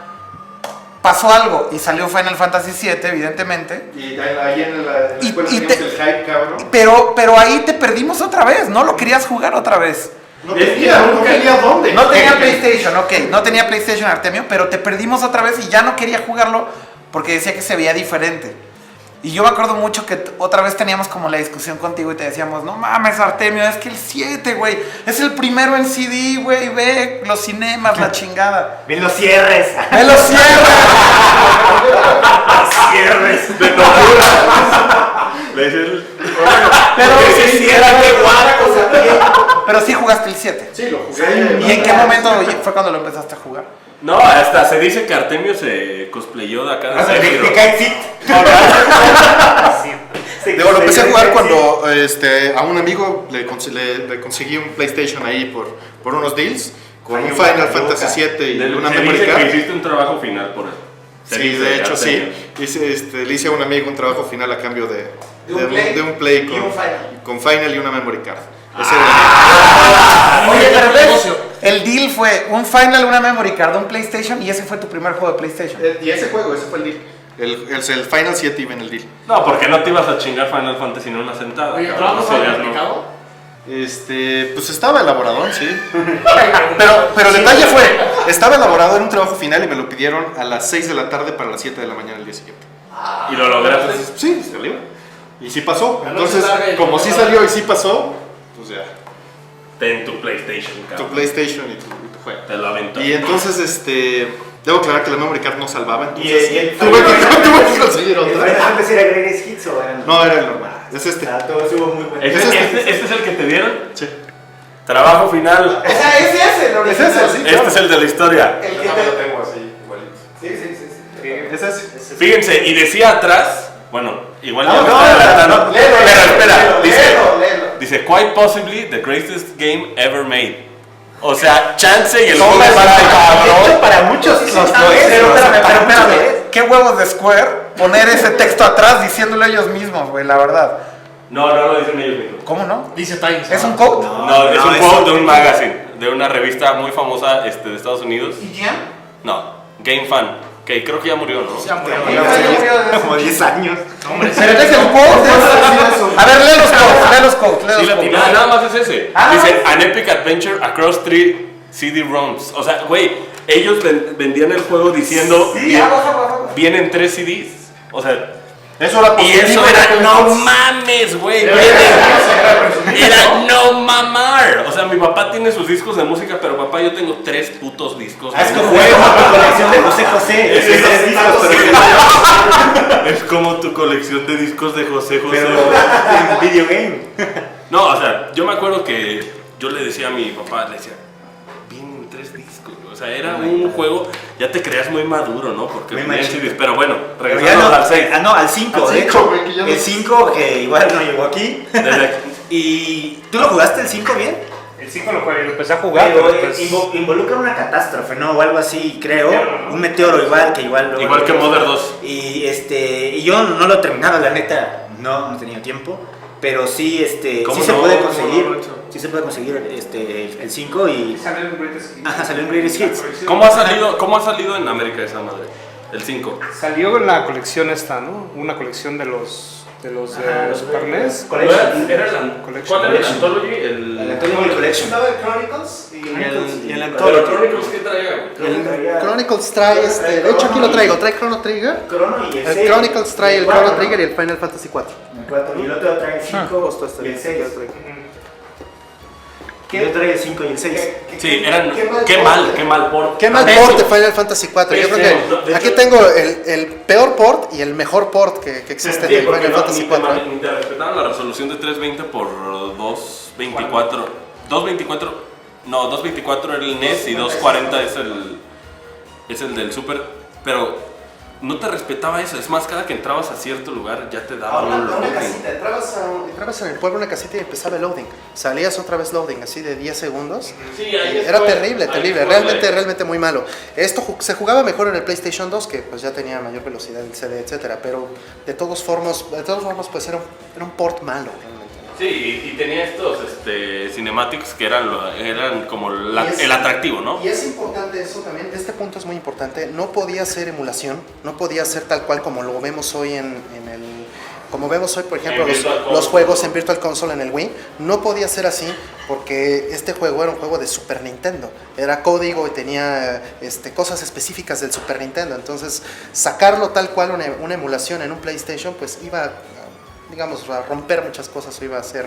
pasó algo y salió Final Fantasy VII, evidentemente. Y ahí en la Y- escuela y teníamos te- el hype, cabrón. Pero ahí te perdimos otra vez, ¿no? Lo querías jugar otra vez. No tenía dónde. No tenía PlayStation, ok. No tenía PlayStation Artemio, pero te perdimos otra vez y ya no quería jugarlo porque decía que se veía diferente. Y yo me acuerdo mucho que otra vez teníamos como la discusión contigo y te decíamos, no mames, Artemio, es que el 7, güey, es el primero en CD, güey, ve los cinemas, la chingada. Ven los cierres. ¡Me lo cierro! Cierres. Le dice el- Pero Se cierra, qué guapo. Pero sí jugaste el 7. Sí, lo jugué. ¿Y en qué momento fue cuando lo empezaste a jugar? No, hasta se dice que Artemio se cosplayó de acá de Sephiroth. Te cae fit. Digo, lo empecé a jugar cuando a un amigo le conseguí un PlayStation ahí por unos deals con un Final Fantasy 7 y una Se memory dice card. que hiciste un trabajo final por eso. Se Sí, dice de hecho Artemio. sí. Le hice a un amigo un trabajo final a cambio de un play y un Final. con Final y una memory card. Ese era Oye, pero ves, el deal fue un Final, una memory card, un PlayStation y ese fue tu primer juego de PlayStation. y ese juego, ese fue el deal. El Final 7 iba en el deal. No, porque no te ibas a chingar Final Fantasy en una sentada. Oye, cabrón, ¿trabajo no serías, para ¿no? mercado? Pues estaba elaboradón, sí. Pero el detalle fue, estaba elaborado en un trabajo final y me lo pidieron a las 6 de la tarde para las 7 de la mañana el día siguiente. Y lo lograste. Entonces, sí, salió. Y sí pasó. La noche Entonces, larga y como sí temprano. salió y sí pasó, pues ya. Ten tu PlayStation, Tu cabrón. PlayStation y tu juego. Te lo aventó. Y entonces, Debo aclarar que la memory card no salvaba, entonces Y el tuve que conseguir ¿El Final otra. Fantasy era Greatest Hits o era No, era el normal. Es este. Todo estuvo muy bueno. ¿Este es el que te dieron? Sí. Trabajo final. O sea, es ese, el original. Es ese, sí. Este es el de la historia. El que Yo te- lo tengo así, igualito. Sí. Es ese. Fíjense, y decía atrás, bueno, igual No, ya me no, estoy no, adelantando. no, léelo, Pero espera, léelo, dice, léelo. dice, quite possibly the greatest game ever made. O sea, chance y el No, juego me más parece cabrón. De hecho, para muchos Pero lo es, espérame, o sea, para muchos lo es. ¿Qué huevos de Square poner ese texto atrás diciéndolo ellos mismos, güey, la verdad? No lo dicen ellos mismos. ¿Cómo no? Dice Times. ¿Es un quote? No, es un quote de un magazine, de una revista muy famosa de Estados Unidos. ¿Y ya? No, Game Fan, que creo que ya murió, ¿no? Ya murió. Como 10 años. Pero es el quote. A ver, lee los quotes. Sí, nada más es ese. Dice, an epic adventure across 3 CD-ROMs. O sea, güey, ellos vendían el juego diciendo, vienen 3 CDs. O sea, Eso era y eso era, no mames, güey. Era no mamar. O sea, mi papá tiene sus discos de música, pero papá, yo tengo 3 putos discos. Es de como música. tu colección de José José. Es- Tres discos, pero- Es como tu colección de discos de José José. pero en video game. No, o sea, yo me acuerdo que yo le decía a mi papá, le decía, vienen 3 discos. O sea, era un juego, ya te creas muy maduro, ¿no? Porque Muy venían machito. CDs. Pero bueno, Pero ya regresando no, al 6. al 5, Al de 5, hecho. güey, que ya no- El 5 que igual no llegó aquí. ¿Y tú lo jugaste el 5 bien? El 5 lo jugué, lo empecé a jugar, Pero, pero después... involucra una catástrofe, ¿no? O algo así, creo. Meteoro, ¿no? Un meteoro igual que igual. Igual que Mother 2. Y yo no lo he terminado, la neta. No he tenido tiempo. Pero sí, ¿Cómo sí se no? puede ¿Cómo conseguir. no, Nacho? Sí se puede conseguir el 5 y. Salió en Greatest Hits. Ajá, salió en Greatest Hits. ¿Cómo ha salido en América esa madre? El 5. Salió en la colección esta, ¿no? Una colección de los Ajá, de Super NES. Collection. Era la, Collection. ¿cuál era el Anthology? El El Anthology Collection. Estaba el Chronicles y el Pero Anthology. Chronicles, ¿qué traía, güey? Chronicles trae de hecho aquí lo traigo, trae Chrono Trigger. Chrono y el El 6. Chronicles trae el cuatro, Chrono ¿no? Trigger y el Final Fantasy 4. El 4. Y el otro trae el 5 Justo este y el 6. que yo traigo. Y el otro trae el 5 y el 6. Sí, eran. Qué mal por. Qué mal port de Final Fantasy 4. Yo Este, creo de que aquí hecho- tengo el peor port y el mejor port que existe Sí, de porque Final no, Fantasy ni te 4. ni te respetaban la resolución de 320 por 224. 224. No, 224 era el NES y 240 es el del Super. Pero no te respetaba eso. Es más, cada que entrabas a cierto lugar ya te daba un loading. Entrabas en el pueblo una casita y empezaba el loading. Salías otra vez loading, así de 10 segundos. Sí, ahí Era fue- terrible, ahí terrible, fue, realmente muy malo. Esto se jugaba mejor en el PlayStation 2, que pues ya tenía mayor velocidad del CD, etcétera, pero de todas formas pues era un port malo realmente. Sí, y tenía estos cinematics que eran como el atractivo, ¿no? Y es importante eso también, este punto es muy importante, no podía ser emulación, no podía ser tal cual como lo vemos hoy como vemos hoy, por ejemplo, En Virtual los Console. juegos en Virtual Console en el Wii, no podía ser así porque este juego era un juego de Super Nintendo, era código y tenía cosas específicas del Super Nintendo, entonces sacarlo tal cual una emulación en un PlayStation pues iba digamos, a romper muchas cosas, o iba a ser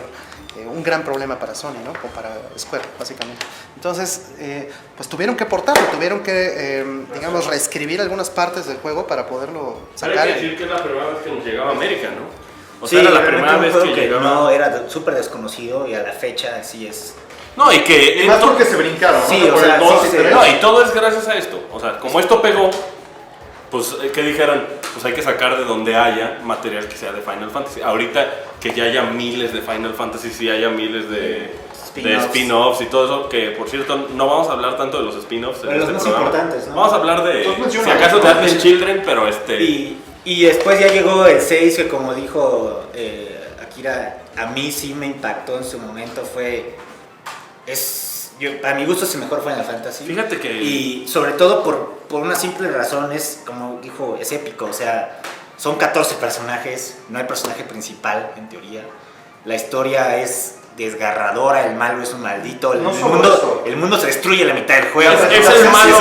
un gran problema para Sony, ¿no? O para Square, básicamente. Entonces, pues tuvieron que portarlo, tuvieron que, digamos, reescribir algunas partes del juego para poderlo Pero sacar. hay que decir que es la primera vez que nos llegaba a América, ¿no? O Sí, sea, era la realmente primera un vez juego que llegaba. no era súper desconocido y a la fecha sí es. No, y que. Más porque se brincaron. ¿no? Sí, o Por sea, el dos, sí, sí, tres. No, y todo es gracias a esto. O sea, como esto pegó, pues, ¿qué dijeron? Pues hay que sacar de donde haya material que sea de Final Fantasy. Ahorita que ya haya miles de Final Fantasy, sí haya miles de spin-offs y todo eso, que por cierto, no vamos a hablar tanto de los spin-offs en Pero los este más programa. importantes, ¿no? Vamos a hablar de, Los si mencionamos, acaso, de ¿no? Advent Children, pero Y después ya llegó el 6, que como dijo Akira, a mí sí me impactó en su momento. Para mi gusto es el mejor Final Fantasy. Fíjate que... Y sobre todo por una simple razón, es como dijo, es épico. O sea, son 14 personajes, no hay personaje principal en teoría. La historia es desgarradora, el malo es un maldito, No solo eso. el mundo se destruye a la mitad del juego. Es el malo.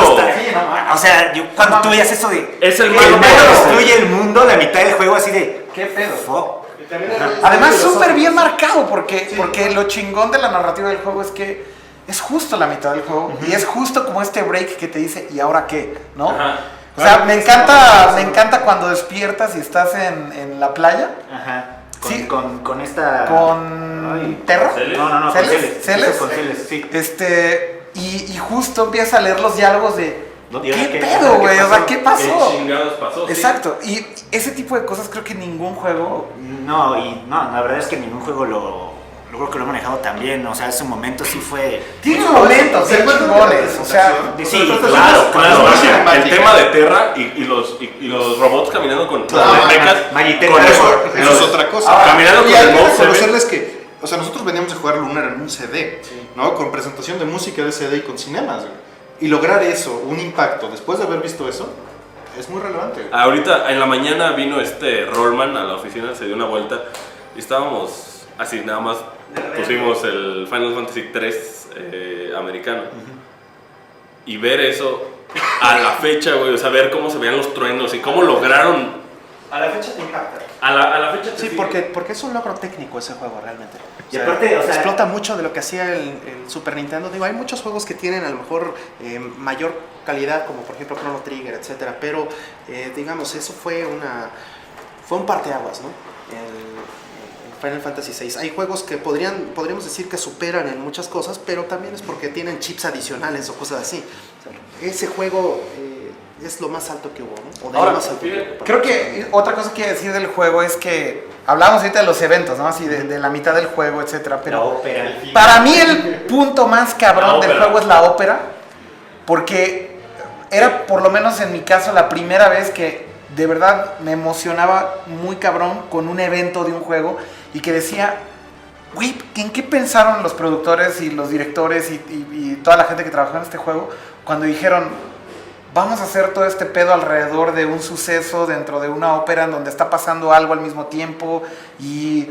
O sea, cuando tú veías eso de Es el el malo. malo destruye el mundo, la mitad del juego así de ¿Qué pedo? fuck. Además, súper bien marcado, porque lo chingón de la narrativa del juego es que es justo la mitad del juego y es justo como este break que te dice, ¿y ahora qué? ¿No? Ajá. O sea, me encanta cuando despiertas y estás en la playa. Ajá. Sí. Con esta... Con Terra. ¿Celes? No, con ¿Celes? Celes. Con Celes, sí. Y justo empieza a leer los diálogos de No, ¿y ahora ¿qué qué? pedo, güey? O sea, ¿qué ¿Qué pasó? chingados pasó? Sí. Exacto. Y ese tipo de cosas creo que ningún juego. No, la verdad es que ningún juego lo creo que lo he manejado tan bien. O sea, ese momento sí fue... Tiene momentos, ¿Se acuerdan de la chingones. O sea, Sí, Pero claro, Claro, Muy el cinemática. tema de Terra y los robots caminando con Claro, las mechas, Magitech. con Eso los- es otra cosa. Ahora, caminando y con hay el que mouse reconocerles que, o sea, nosotros veníamos a jugar Lunar en un CD, ¿no? Con presentación de música de CD y con cinemas, güey. Y lograr eso, un impacto, después de haber visto eso, es muy relevante. Güey. Ahorita en la mañana vino Rollman a la oficina, se dio una vuelta y estábamos así, nada más pusimos el Final Fantasy 3 americano. Y ver eso a la fecha, güey, o sea, ver cómo se veían los truenos y cómo lograron... A la fecha te impacta. A la fecha te Sí, sigue. porque es un logro técnico ese juego realmente. Y aparte, o sea, explota mucho de lo que hacía el Super Nintendo. Digo, hay muchos juegos que tienen a lo mejor mayor calidad, como por ejemplo Chrono Trigger, etcétera. Pero digamos, eso fue un parteaguas, ¿no? El Final Fantasy VI. Hay juegos que podríamos decir que superan en muchas cosas, pero también es porque tienen chips adicionales o cosas así. O sea, ese juego es lo más alto que hubo, ¿no? O de Ahora, lo más alto que hubo. creo que otra cosa que quiero decir del juego es que hablamos ahorita de los eventos, ¿no? Así de la mitad del juego, etcétera. la Pero ópera. para mí el punto más cabrón La del ópera. juego es la ópera, porque era por lo menos en mi caso la primera vez que de verdad me emocionaba muy cabrón con un evento de un juego y que decía, güey, ¿en qué pensaron los productores y los directores y toda la gente que trabajó en este juego cuando dijeron, vamos a hacer todo este pedo alrededor de un suceso dentro de una ópera en donde está pasando algo al mismo tiempo y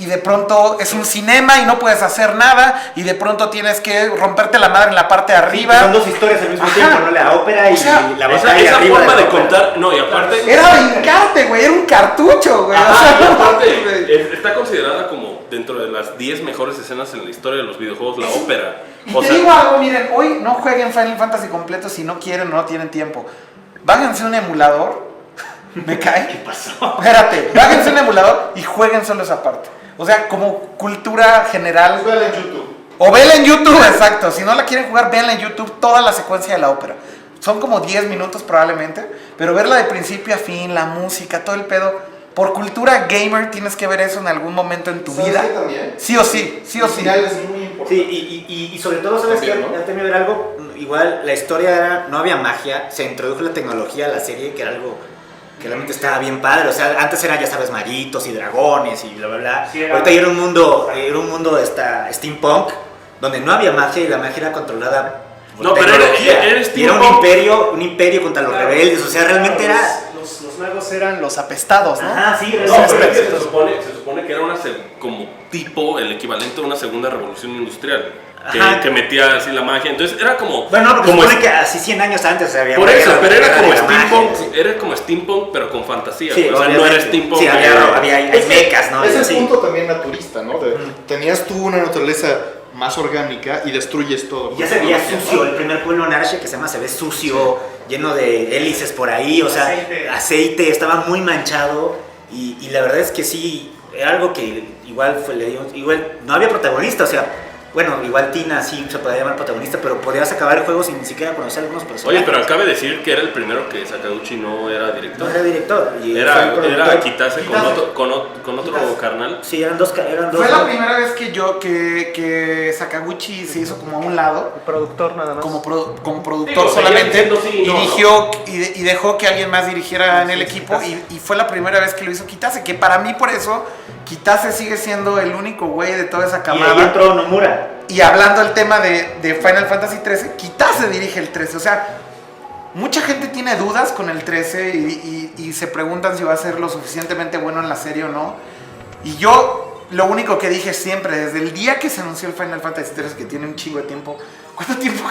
de pronto es un cinema y no puedes hacer nada y de pronto tienes que romperte la madre en la parte de arriba? Son dos historias al mismo Ajá. tiempo, ¿no? La ópera y O sea, la Esa, batalla esa arriba forma la de ópera. contar, no, y aparte... Era brincarte, güey, era un cartucho, güey. Ajá, o sea, y no aparte, mames, güey. está considerada como dentro de las 10 mejores escenas en la historia de los videojuegos, la ópera. Y O te sea, digo algo, miren, hoy no jueguen Final Fantasy completo si no quieren o no tienen tiempo. Bájense un emulador, ¿me cae? ¿Qué pasó? Espérate, bájense un emulador y jueguen solo esa parte. O sea, como cultura general. Véala en YouTube. O véanla en YouTube, exacto. Si no la quieren jugar, véanla en YouTube toda la secuencia de la ópera. Son como 10 minutos probablemente, pero verla de principio a fin, la música, todo el pedo. Por cultura gamer tienes que ver eso en algún momento en tu ¿Sabes vida. qué también? Sí o sí, sí o El sí. final es muy importante. Sí, y sobre todo, ¿sabes qué? También, ¿no? Ya terminé de ver algo. Igual la historia era, no había magia, se introdujo la tecnología a la serie, que era algo que realmente estaba bien padre. O sea, antes era, ya sabes, maguitos y dragones y bla, bla, bla. Sí, era- Ahorita ya era un mundo steampunk, donde no había magia y la magia era controlada por No, pero era tecnología. Y era un steampunk. imperio contra los Claro. rebeldes. O sea, realmente era... Los magos eran los apestados, ¿no? Ajá, sí, no, realmente. pero es que se supone que era como tipo el equivalente a una segunda revolución industrial. Ajá. Que metía así la magia. Entonces era como... Bueno, no, porque como se supone que así 100 años antes había... Por eso, pero era como de la magia, steampunk, sí. era como steampunk pero con fantasía. Sí, o sea, no era obviamente. steampunk. Sí, había hay mecas, ¿no? Es el Sí. punto también naturista, ¿no? Tenías tú una naturaleza más orgánica y destruyes todo. Ya se veía sucio, el primer pueblo en Arche que se llama se ve sucio, lleno de hélices por ahí, o sea, aceite estaba muy manchado y la verdad es que sí, era algo que igual igual no había protagonista, o sea, bueno, igual Tina sí se podía llamar protagonista, pero podías acabar el juego sin ni siquiera conocer a algunos personajes. Oye, pero acabe de decir que era el primero que Sakaguchi no era director. No era director. Y fue el Era productor. Kitase con otro carnal. Sí, eran dos. Fue la primera vez que Sakaguchi se hizo como a un lado, Productor nada más. como productor Digo, seguía solamente, diciendo sí, no, dirigió y dejó que alguien más dirigiera en el equipo y fue la primera vez que lo hizo Kitase, que para mí por eso Kitase sigue siendo el único güey de toda esa Y ahí camada. entró Nomura. Y hablando del tema de Final Fantasy XIII, Kitase dirige el 13, o sea, mucha gente tiene dudas con el 13 y se preguntan si va a ser lo suficientemente bueno en la serie o no. Y yo lo único que dije siempre, desde el día que se anunció el Final Fantasy XIII, que tiene un chingo de tiempo, ¿cuánto tiempo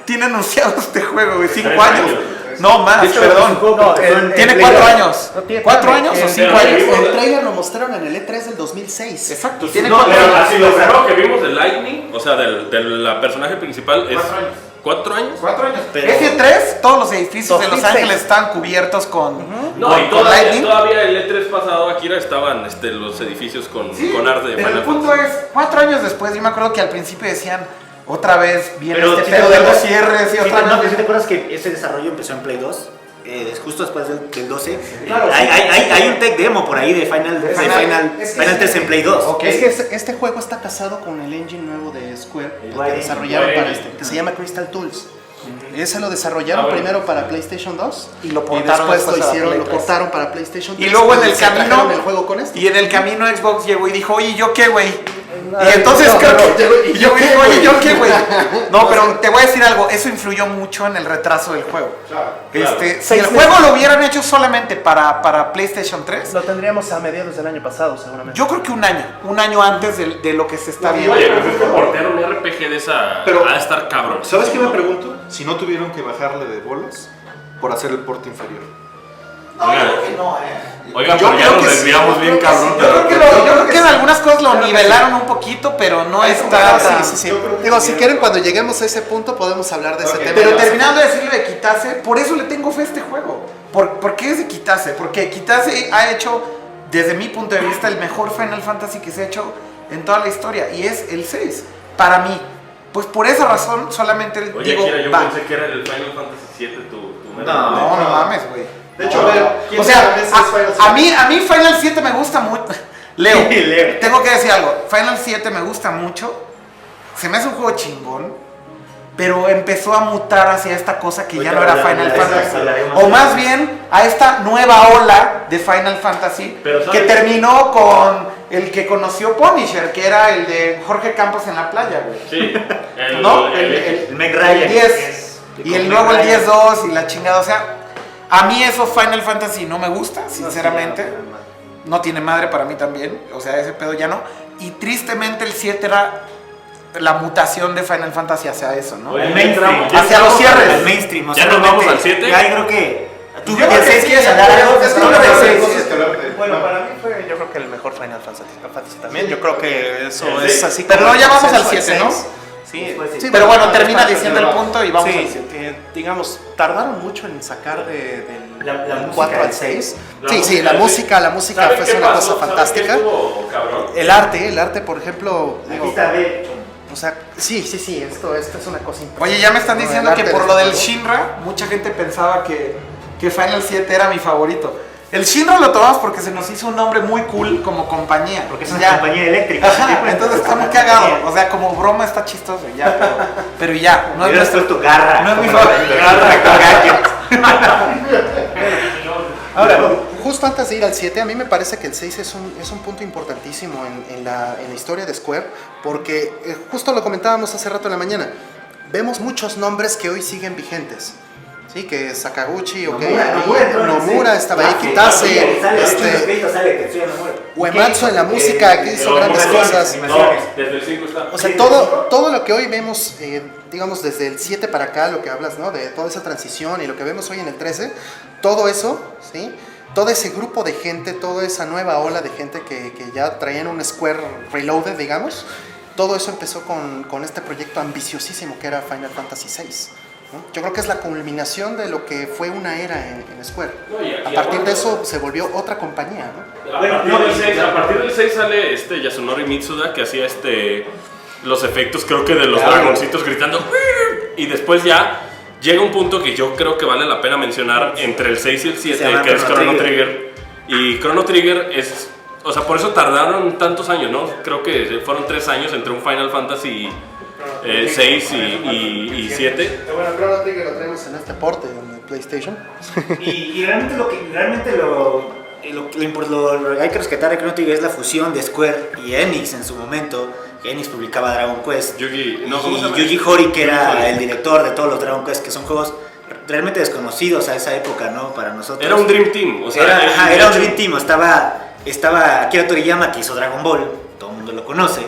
tiene anunciado este juego, güey? 5 3 años. años. No, más, De hecho, perdón. es un juego que No, empezó en tiene Play 4 2. años. No tiene 4 problema. años o El- 5 años. El trailer lo mostraron en el E3 del 2006. Exacto, tiene No, 4 pero años. así lo primero que vimos de Lightning, o sea, del la personaje principal es 4 años. 4 años. 4 años. Pero- Ese 3, todos los edificios de Los 2006. Ángeles están cubiertos con, No, con, y con Lightning. todavía el E3 pasado, Akira, estaban los edificios con arte de Pero el Final punto Fantasy. es, 4 años después, yo me acuerdo que al principio decían, otra vez viene Pero este si pedo te de los acuerdas- cierres y sí, otra no, pero vez. ¿sí te acuerdas que ese desarrollo empezó en Play 2? Justo después del 12. Claro, Hay un tech demo por ahí de Final Es que Final 3 en Play 2. Ok. Es que este juego está casado con el engine nuevo de Square, el que Guay. desarrollaron Guay. para que se llama Crystal Tools. Ese lo desarrollaron bueno. primero para PlayStation 2 Y lo y portaron después lo después a hicieron, Play lo 3. portaron para PlayStation 3. Y luego en el se trajeron camino, el juego con esto. y en el camino Xbox llegó y dijo, oye, ¿yo qué, güey? Ay, Y entonces no, creo no, que ¿y yo qué, dije, oye, güey? ¿yo qué, güey? No, pero te voy a decir algo, eso influyó mucho en el retraso del juego. Claro. Si el 6 juego meses. lo hubieran hecho solamente para PlayStation 3, Lo tendríamos a mediados del año pasado, seguramente. yo creo que un año antes de lo que se está viendo. Oye, pues es que portear un RPG de esa Pero- va a estar cabrón. ¿Sabes qué me pregunto? Si no tuvieron que bajarle de bolas por hacer el porte inferior. Oigan, Yo pero ya creo nos que sí, desviamos yo bien creo que cabrón. sí. Yo creo que en algunas cosas lo nivelaron un poquito, pero no está tan... Sí, sí, sí. Yo creo que Digo, sí, si ¿no? quieren, cuando lleguemos a ese punto, podemos hablar de ese tema. Pero terminando de decirle de Kitase, por eso le tengo fe a este juego. ¿Por qué es de Kitase? Porque Kitase ha hecho, desde mi punto de vista, el mejor Final Fantasy que se ha hecho en toda la historia. Y es el 6, para mí. Pues por esa razón, solamente Oye, digo, Akira, yo va. pensé que era el Final Fantasy 7 tu mero No, mole. No, no mames, güey. De hecho, a ver, ¿quién O sea, sabe si es Final a mí Final 7 me gusta mucho. Leo, Sí, Leo. tengo que decir algo. Final 7 me gusta mucho. Se me hace un juego chingón. Pero empezó a mutar hacia esta cosa que ya no era Final Fantasy. O más bien a esta nueva ola de Final Fantasy Pero, que ¿sabes? terminó con el que conoció Punisher, que era el de Jorge Campos en la playa, güey. Sí. ¿No? El Meg Ryan. El 10. Y el luego el 10-2 y la chingada. O sea, a mí eso Final Fantasy no me gusta, sinceramente. No tiene madre para mí también. O sea, ese pedo ya no. Y tristemente el 7 era la mutación de Final Fantasy hacia eso, ¿no? Oye, El mainstream. ya Hacia los entramos cierres. El mainstream. O ¿Ya sea, nos vamos realmente, al 7? Ya, yo creo que. ¿Tú Yo creo del que 6 sí, quieres ya, hablar ya, algo? es que No, una del vez- 6. cosas que hablar de- Bueno, para mí fue, yo creo que el mejor Final Fantasy también. Yo creo que eso Sí. es así. Pero como ya vamos al el 7, ¿no? 6. Sí, Después sí. sí, Pero bueno, es termina para diciendo el terminar. punto y vamos Sí, al 7. digamos, tardaron mucho en sacar del La música 4 al del 6. La Sí, sí, música la del música, la música ¿Saben fue qué una pasó? cosa ¿Saben fantástica. qué estuvo, cabrón? El arte, por ejemplo, digo, Aquí está, ve. o sea, sí, esto es una cosa impresionante. Oye, ya me están ¿no? diciendo El que arte por de lo este del juego. Shinra, mucha gente pensaba que Final 7 era mi favorito. El Shinra lo tomamos porque se nos hizo un nombre muy cool como compañía. Porque es una Ya. compañía eléctrica. Ajá, entonces está muy cagado. O sea, como broma está chistoso, ya, pero ya, no es Hubieras nuestro. puesto garra. No es mi como favorito. Ahora, justo antes de ir al 7, a mí me parece que el 6 es un punto importantísimo en la historia de Square, porque justo lo comentábamos hace rato en la mañana, vemos muchos nombres que hoy siguen vigentes. Sí, que Sakaguchi, ok, Nomura estaba ahí, Kitase, Uematsu en la música, que hizo grandes cosas. No, desde el 5 está. O sea, todo lo que hoy vemos, digamos, desde el 7 para acá, lo que hablas, ¿no? De toda esa transición y lo que vemos hoy en el 13, todo eso, ¿sí? Todo ese grupo de gente, toda esa nueva ola de gente que ya traían un Square Reloaded, digamos, todo eso empezó con este proyecto ambiciosísimo que era Final Fantasy VI. ¿no? Yo creo que es la culminación de lo que fue una era en Square. No, y aquí A partir de abajo- eso se volvió otra compañía, ¿no? A partir del 6 sale Yasunori Mitsuda que hacía los efectos, creo que de los dragoncitos gritando. Y después ya llega un punto que yo creo que vale la pena mencionar entre el 6 y el 7, Se llama que es Chrono Chrono Trigger. Y Chrono Trigger es, o sea, por eso tardaron tantos años, ¿no? Creo que fueron 3 años entre un Final Fantasy 6 y 7. Bueno, Chrono Trigger lo traemos en este porte en el PlayStation. Y realmente lo hay que rescatar de Chrono Trigger es la fusión de Square y Enix en su momento. Enix publicaba Dragon Quest. ¿Cómo se llama? Yuji Horii, que era el director de todos los Dragon Quest, que son juegos realmente desconocidos a esa época, ¿no? Para nosotros. Era un Dream Team, o sea, Era un Dream Team. Estaba Akira Toriyama, que hizo Dragon Ball, todo el mundo lo conoce.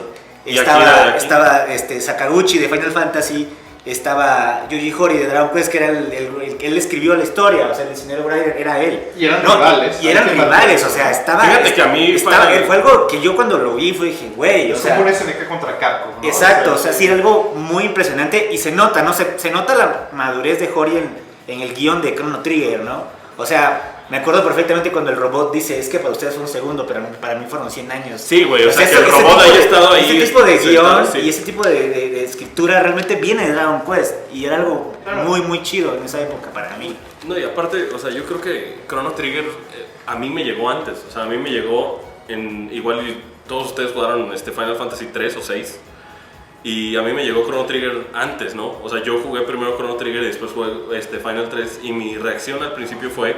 Y Akira, Estaba Sakaguchi de Final Fantasy. Estaba Yuji Horii de Dragon Quest, que era el él escribió la historia, o sea, el diseñador Brider era él. Y eran rivales. Y eran rivales, o sea, estaba... Fíjate que a mí fue algo que yo cuando lo vi dije, güey, o Es sea... como un SNK contra Capcom, ¿no? Exacto, o sea, sí era algo muy impresionante y se nota, ¿no? Se nota la madurez de Hori en el guión de Chrono Trigger, ¿no? O sea, me acuerdo perfectamente cuando el robot dice, es que para ustedes fue un segundo, pero para mí fueron 100 años. Sí, güey, o sea, que ese el robot haya estado ahí. Ese tipo de guión sí. y ese tipo de escritura realmente viene de Dragon Quest y era algo muy, muy chido en esa época para mí. No, y aparte, o sea, yo creo que Chrono Trigger a mí me llegó antes. O sea, a mí me llegó igual y todos ustedes jugaron Final Fantasy 3 o 6. Y a mí me llegó Chrono Trigger antes, ¿no? O sea, yo jugué primero Chrono Trigger y después jugué Final 3. Y mi reacción al principio fue: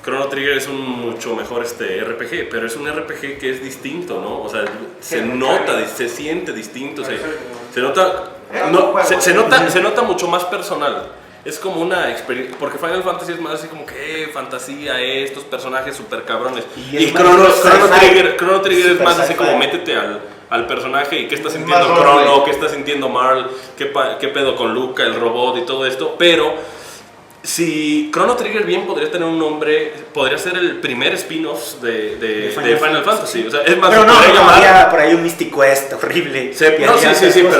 Chrono Trigger es un mucho mejor RPG, pero es un RPG que es distinto, ¿no? O sea, se nota, se siente distinto, se nota, no, se nota mucho más personal. Es como una experiencia, porque Final Fantasy es más así como que fantasía, estos personajes super cabrones. Y Chrono Trigger es más así como métete al personaje y qué está sintiendo Chrono, qué está sintiendo Marl, qué pedo con Luca, el robot y todo esto, pero si Chrono Trigger bien podría tener un nombre, podría ser el primer spin-off de Final Fantasy. O sea, es más, pero se no, podría llamar... había por ahí un Mystic Quest horrible. Sí, pero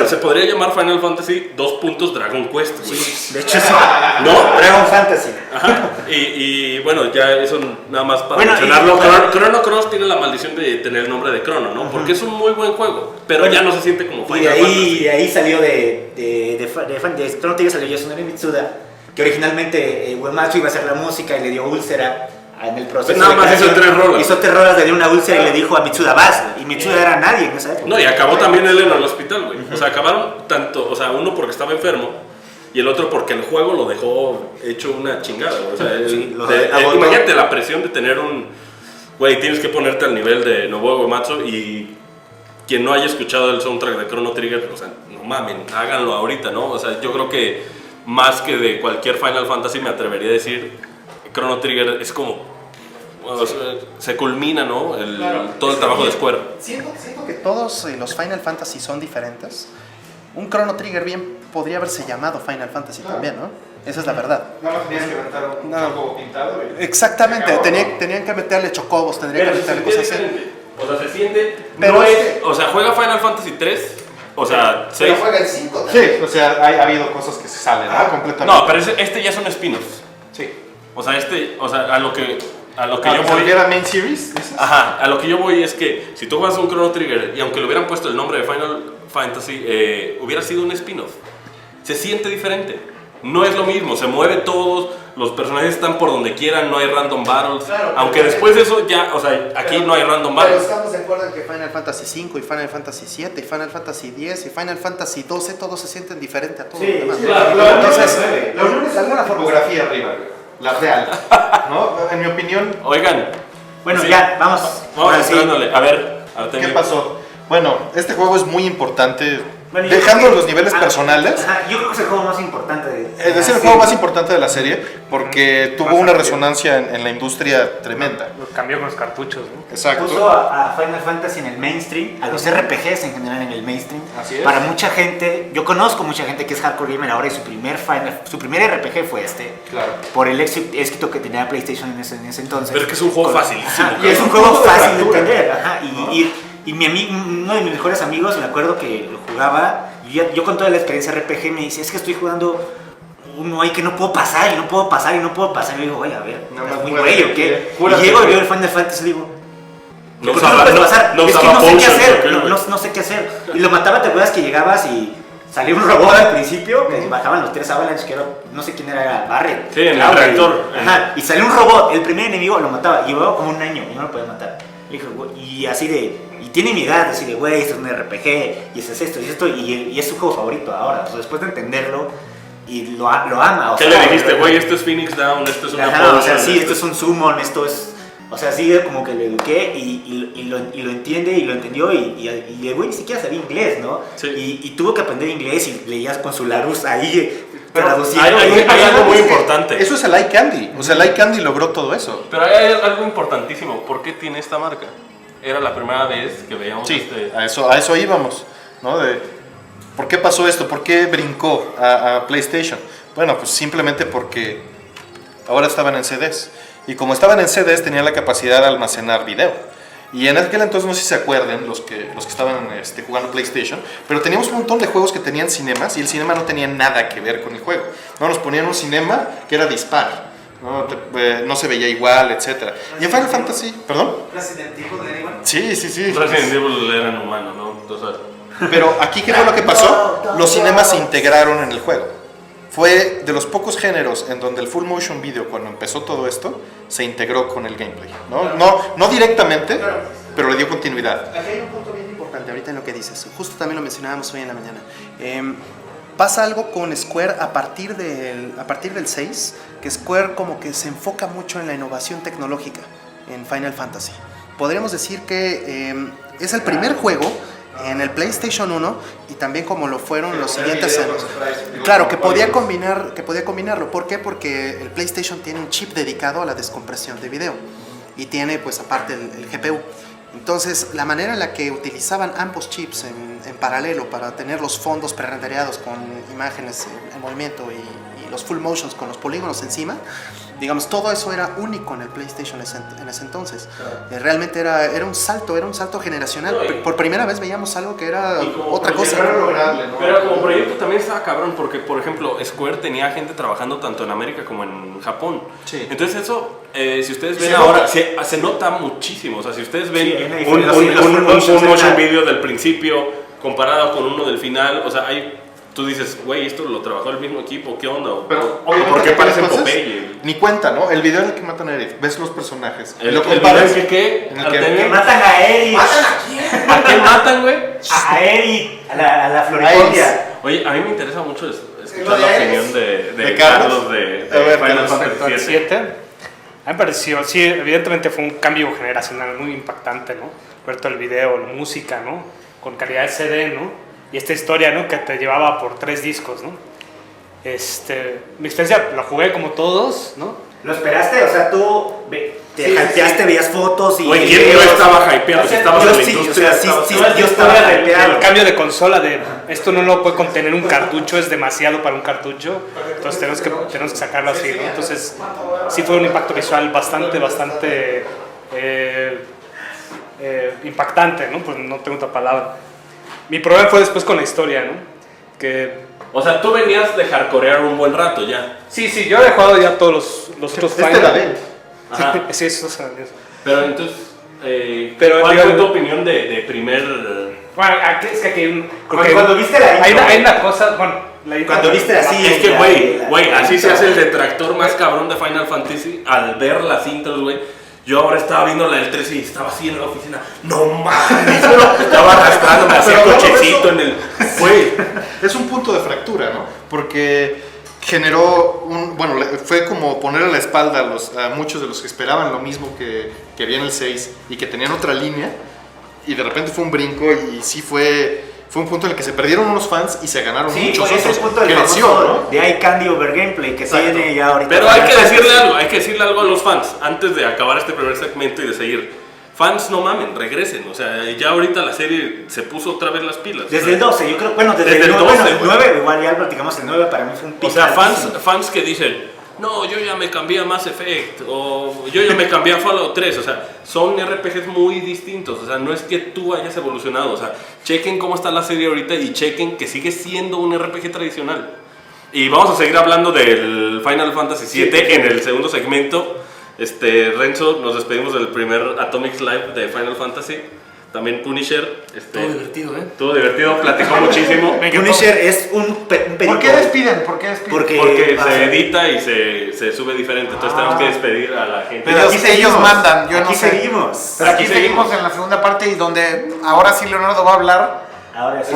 se podría llamar Final Fantasy Dragon Quest, güey. Sí, de hecho sí. ¿No? Dragon Fantasy. Ajá. Y bueno, ya eso nada más para Bueno, mencionarlo. Chrono Cross tiene la maldición de tener el nombre de Chrono, ¿no? Porque es un muy buen juego, pero ya no se siente como Final Fantasy. Y de ahí salió de Chrono Trigger salió Yasunori Mitsuda, que originalmente Uematsu iba a hacer la música y le dio úlcera en el proceso. Nada más hizo 3 rolas. Hizo 3 rolas, le dio una úlcera y le dijo a Mitsuda, vas. Y Mitsuda era nadie en esa época. No, y acabó también él en el hospital, güey. O sea, acabaron tanto, o sea, uno porque estaba enfermo y el otro porque el juego lo dejó hecho una chingada, güey. O sea, imagínate la presión de tener güey, tienes que ponerte al nivel de Nobuo Uematsu y quien no haya escuchado el soundtrack de Chrono Trigger, o sea, no mamen, háganlo ahorita, ¿no? O sea, yo creo que más que de cualquier Final Fantasy me atrevería a decir, Chrono Trigger es como, bueno, se culmina, ¿no? Todo el trabajo de Square. Siento que todos los Final Fantasy son diferentes. Un Chrono Trigger bien podría haberse llamado Final Fantasy también, ¿no? Esa es la verdad. No tenías que aventar un chocobo pintado. Exactamente, tenían que meterle chocobos, tendrían que meterle cosas así. O sea, se siente, pero no es, o sea, juega Final Fantasy 3. O sea, 6. Pero juega el 5 Sí, o sea, ha habido cosas que se salen, ¿no? Completamente. No, pero este ya son spin-offs. Sí. O sea, a lo que yo ¿Se voy. era main series? Ajá, a lo que yo voy es que si tú juegas un Chrono Trigger y aunque le hubieran puesto el nombre de Final Fantasy, hubiera sido un spin-off. Se siente diferente. No es lo mismo, se mueve todos, los personajes están por donde quieran, no hay random battles. Claro, aunque después de eso ya, o sea, aquí no hay random battles. Pero estamos de acuerdo en que Final Fantasy 5 y Final Fantasy 7 y Final Fantasy 10 y Final Fantasy 12 todos se sienten diferentes a todos los demás. Entonces, la unión es alguna fotografía arriba, la real, ¿no? En mi opinión. Oigan, bueno, sí, ya, vamos. entrándole. A ver, ¿Qué pasó? Bueno, este juego es muy importante. Bueno, dejando los niveles personales. Yo creo que es el juego más importante Es el juego más importante de la serie porque tuvo una resonancia en la industria tremenda. Lo cambió con los cartuchos, ¿no? Exacto. Puso a Final Fantasy en el mainstream, a los RPGs en general en el mainstream. Así es. Para mucha gente, yo conozco mucha gente que es hardcore gamer ahora y su primer RPG fue este. Claro. Por el éxito que tenía PlayStation en ese entonces. pero es que es un juego facilísimo. Y es un juego fácil de entender. Ajá, y mi amigo, uno de mis mejores amigos, me acuerdo que lo jugaba, y yo con toda la experiencia RPG me dice, es que estoy jugando uno ahí que no puedo pasar, y no puedo pasar, y no puedo pasar. Y yo digo, oye, a ver, ¿es muy güey o qué? Y llego y veo el Final Fantasy y digo, no puedes pasar, es que no sé qué hacer, no sé qué hacer. Y lo mataba, te acuerdas que llegabas y salía un robot al principio, que bajaban los 3 Avalanche, que era, no sé quién era, Barret. Sí, en el reactor. Ajá, y salió un robot, el primer enemigo lo mataba, y llevaba como un año, y no lo podía matar. Y así de, y tiene mi edad, así de, güey, esto es un RPG, y esto es esto, y es su juego favorito ahora. Pues después de entenderlo, y lo ama. ¿Qué le dijiste, güey? Esto es Phoenix Down, esto es una o sea, sí, esto es un summon, esto es. O sea, sí, como que lo eduqué y lo entiende y lo entendió, y el güey ni siquiera sabía inglés, ¿no? Sí. Y tuvo que aprender inglés y leías con su Larus ahí. Pero traduciendo. hay algo muy importante. Eso es el iCandy. O sea, el iCandy logró todo eso. Pero hay algo importantísimo. ¿Por qué tiene esta marca? Era la primera vez que veíamos Sí, a eso íbamos, ¿no? ¿Por qué pasó esto? ¿Por qué brincó a PlayStation? Bueno, pues simplemente porque ahora estaban en CDs. Y como estaban en CDs, tenían la capacidad de almacenar video. Y en aquel entonces, no sé si se acuerdan, los que estaban jugando PlayStation, pero teníamos un montón de juegos que tenían cinemas y el cinema no tenía nada que ver con el juego. No, nos ponían un cinema que era dispar, no se veía igual, etc. Y en Final Fantasy, ¿perdón? Resident Evil de igual. Sí. Resident Evil eran humanos, ¿no? Entonces, Pero aquí, ¿qué fue lo que pasó? Los cinemas se integraron en el juego. Fue de los pocos géneros en donde el full motion video, cuando empezó todo esto, se integró con el gameplay. No directamente, pero le dio continuidad. Aquí hay un punto bien importante ahorita en lo que dices. Justo también lo mencionábamos hoy en la mañana. Pasa algo con Square a partir del 6, que Square como que se enfoca mucho en la innovación tecnológica en Final Fantasy. Podríamos decir que es el primer juego en el PlayStation 1 y también como lo fueron los siguientes años. Claro, que podía combinarlo. ¿Por qué? Porque el PlayStation tiene un chip dedicado a la descompresión de video y tiene pues aparte el GPU. Entonces, la manera en la que utilizaban ambos chips en paralelo para tener los fondos prerendereados con imágenes en movimiento y los full motions con los polígonos encima, digamos, todo eso era único en el PlayStation en ese entonces. Realmente era un salto generacional. Por primera vez veíamos algo que era otra cosa. Pero como proyecto también estaba cabrón, porque por ejemplo Square tenía gente trabajando tanto en América como en Japón. Sí. Entonces eso, si ustedes ven Se ahora, nota. se nota muchísimo. O sea, si ustedes ven Sí, un los full motion video del principio comparado con uno del final, o sea, tú dices, güey, esto lo trabajó el mismo equipo, ¿qué onda? Pero, ¿Por qué parecen Popeye? Ni cuenta, ¿no? El video en el que matan a Eric, ves los personajes. El lo video comparas en que en el que- Que matan a Eric. ¿A quién matan, güey? A Eric, a la Floripondia. Oye, a mí me interesa mucho escuchar ¿Lo de la Ares? opinión de ¿De Carlos Carlos? de A ver, Final Carlos, Fantasy Respecto al VII. 7, a mí me pareció, sí, evidentemente fue un cambio generacional muy impactante, ¿no? Ver todo el video, la música, ¿no? Con calidad de CD, ¿no? Y esta historia, ¿no? Que te llevaba por 3 discos, ¿no? Mi experiencia la jugué como todos, ¿no? ¿Lo esperaste? O sea, tú te hypeaste, veías fotos y... Oye, ¿quién no estaba hypeado? Si estabas en la sí, industria, o sea, sí, estabas- sí, Toda esta yo estaba historia del hypeado. cambio de consola, de esto no lo puede contener un cartucho, es demasiado para un cartucho, entonces tenemos que sacarlo así, ¿no? Entonces, sí fue un impacto visual bastante impactante, ¿no? Pues no tengo otra palabra. Mi problema fue después con la historia, ¿no? Que O sea, tú venías de hardcorear un buen rato ya. sí, yo he jugado ya todos los otros Este era de él. Ajá. Sí, esos eran esos. Pero entonces, Pero, ¿cuál digo, fue tu opinión de primer...? Bueno, es que aquí hay un... creo que Cuando viste la intro, hay una cosa, bueno... Cuando viste la silla, Es que, güey, así intro. se hace el detractor más cabrón de Final Fantasy al ver las intros, güey. Yo ahora estaba viendo la del 13 y estaba así en la oficina. ¡No mames! Estaba arrastrándome hacia el Pero no, cochecito eso- en el... Güey, Es un punto de fractura, ¿no? Porque generó fue como poner a la espalda a muchos de los que esperaban lo mismo que había en el 6 y que tenían otra línea, y de repente fue un brinco y sí fue un punto en el que se perdieron unos fans y se ganaron Sí, muchos pues ese otros. es el punto del Creció, famoso ¿no? de eye candy over gameplay que Exacto. tiene ya ahorita. pero hay que decirle algo a los fans antes de acabar este primer segmento y de seguir. Fans, no mamen, regresen. O sea, ya ahorita la serie se puso otra vez las pilas. Desde el 12, yo creo, bueno, desde el 12, bueno, el 9, igual ya platicamos el 9, para mí fue un pico. O sea, altísimo. fans que dicen, no, yo ya me cambié a Mass Effect, o yo ya me cambié a Fallout 3, o sea, son RPGs muy distintos, o sea, no es que tú hayas evolucionado, o sea, chequen cómo está la serie ahorita y chequen que sigue siendo un RPG tradicional. Y vamos a seguir hablando del Final Fantasy VII en el segundo segmento. Renzo, nos despedimos del primer Atomic Live de Final Fantasy. También Punisher. Todo divertido, ¿eh? Estuvo divertido, platicó muchísimo. Punisher es un perico. ¿Por qué despiden? Porque Porque se edita y se sube diferente, entonces tenemos que despedir a la gente. Pero ellos mandan, yo aquí no sé. seguimos. Pero aquí Aquí seguimos en la segunda parte y donde ahora sí Leonardo va a hablar Ahora sí.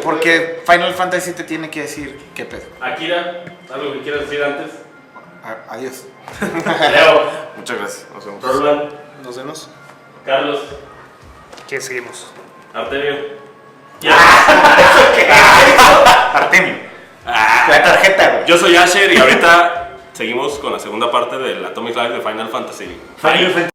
porque Final Fantasy te tiene que decir qué pedo. Akira, ¿algo que quieras decir antes? Adiós. Leo, Muchas gracias. Nos vemos. Roland, Nos vemos. Carlos, ¿Quién seguimos? Artemio. Artemio. La tarjeta, güey. Yo soy Asher y ahorita seguimos con la segunda parte del Atomic Live de Final Fantasy. Final Fantasy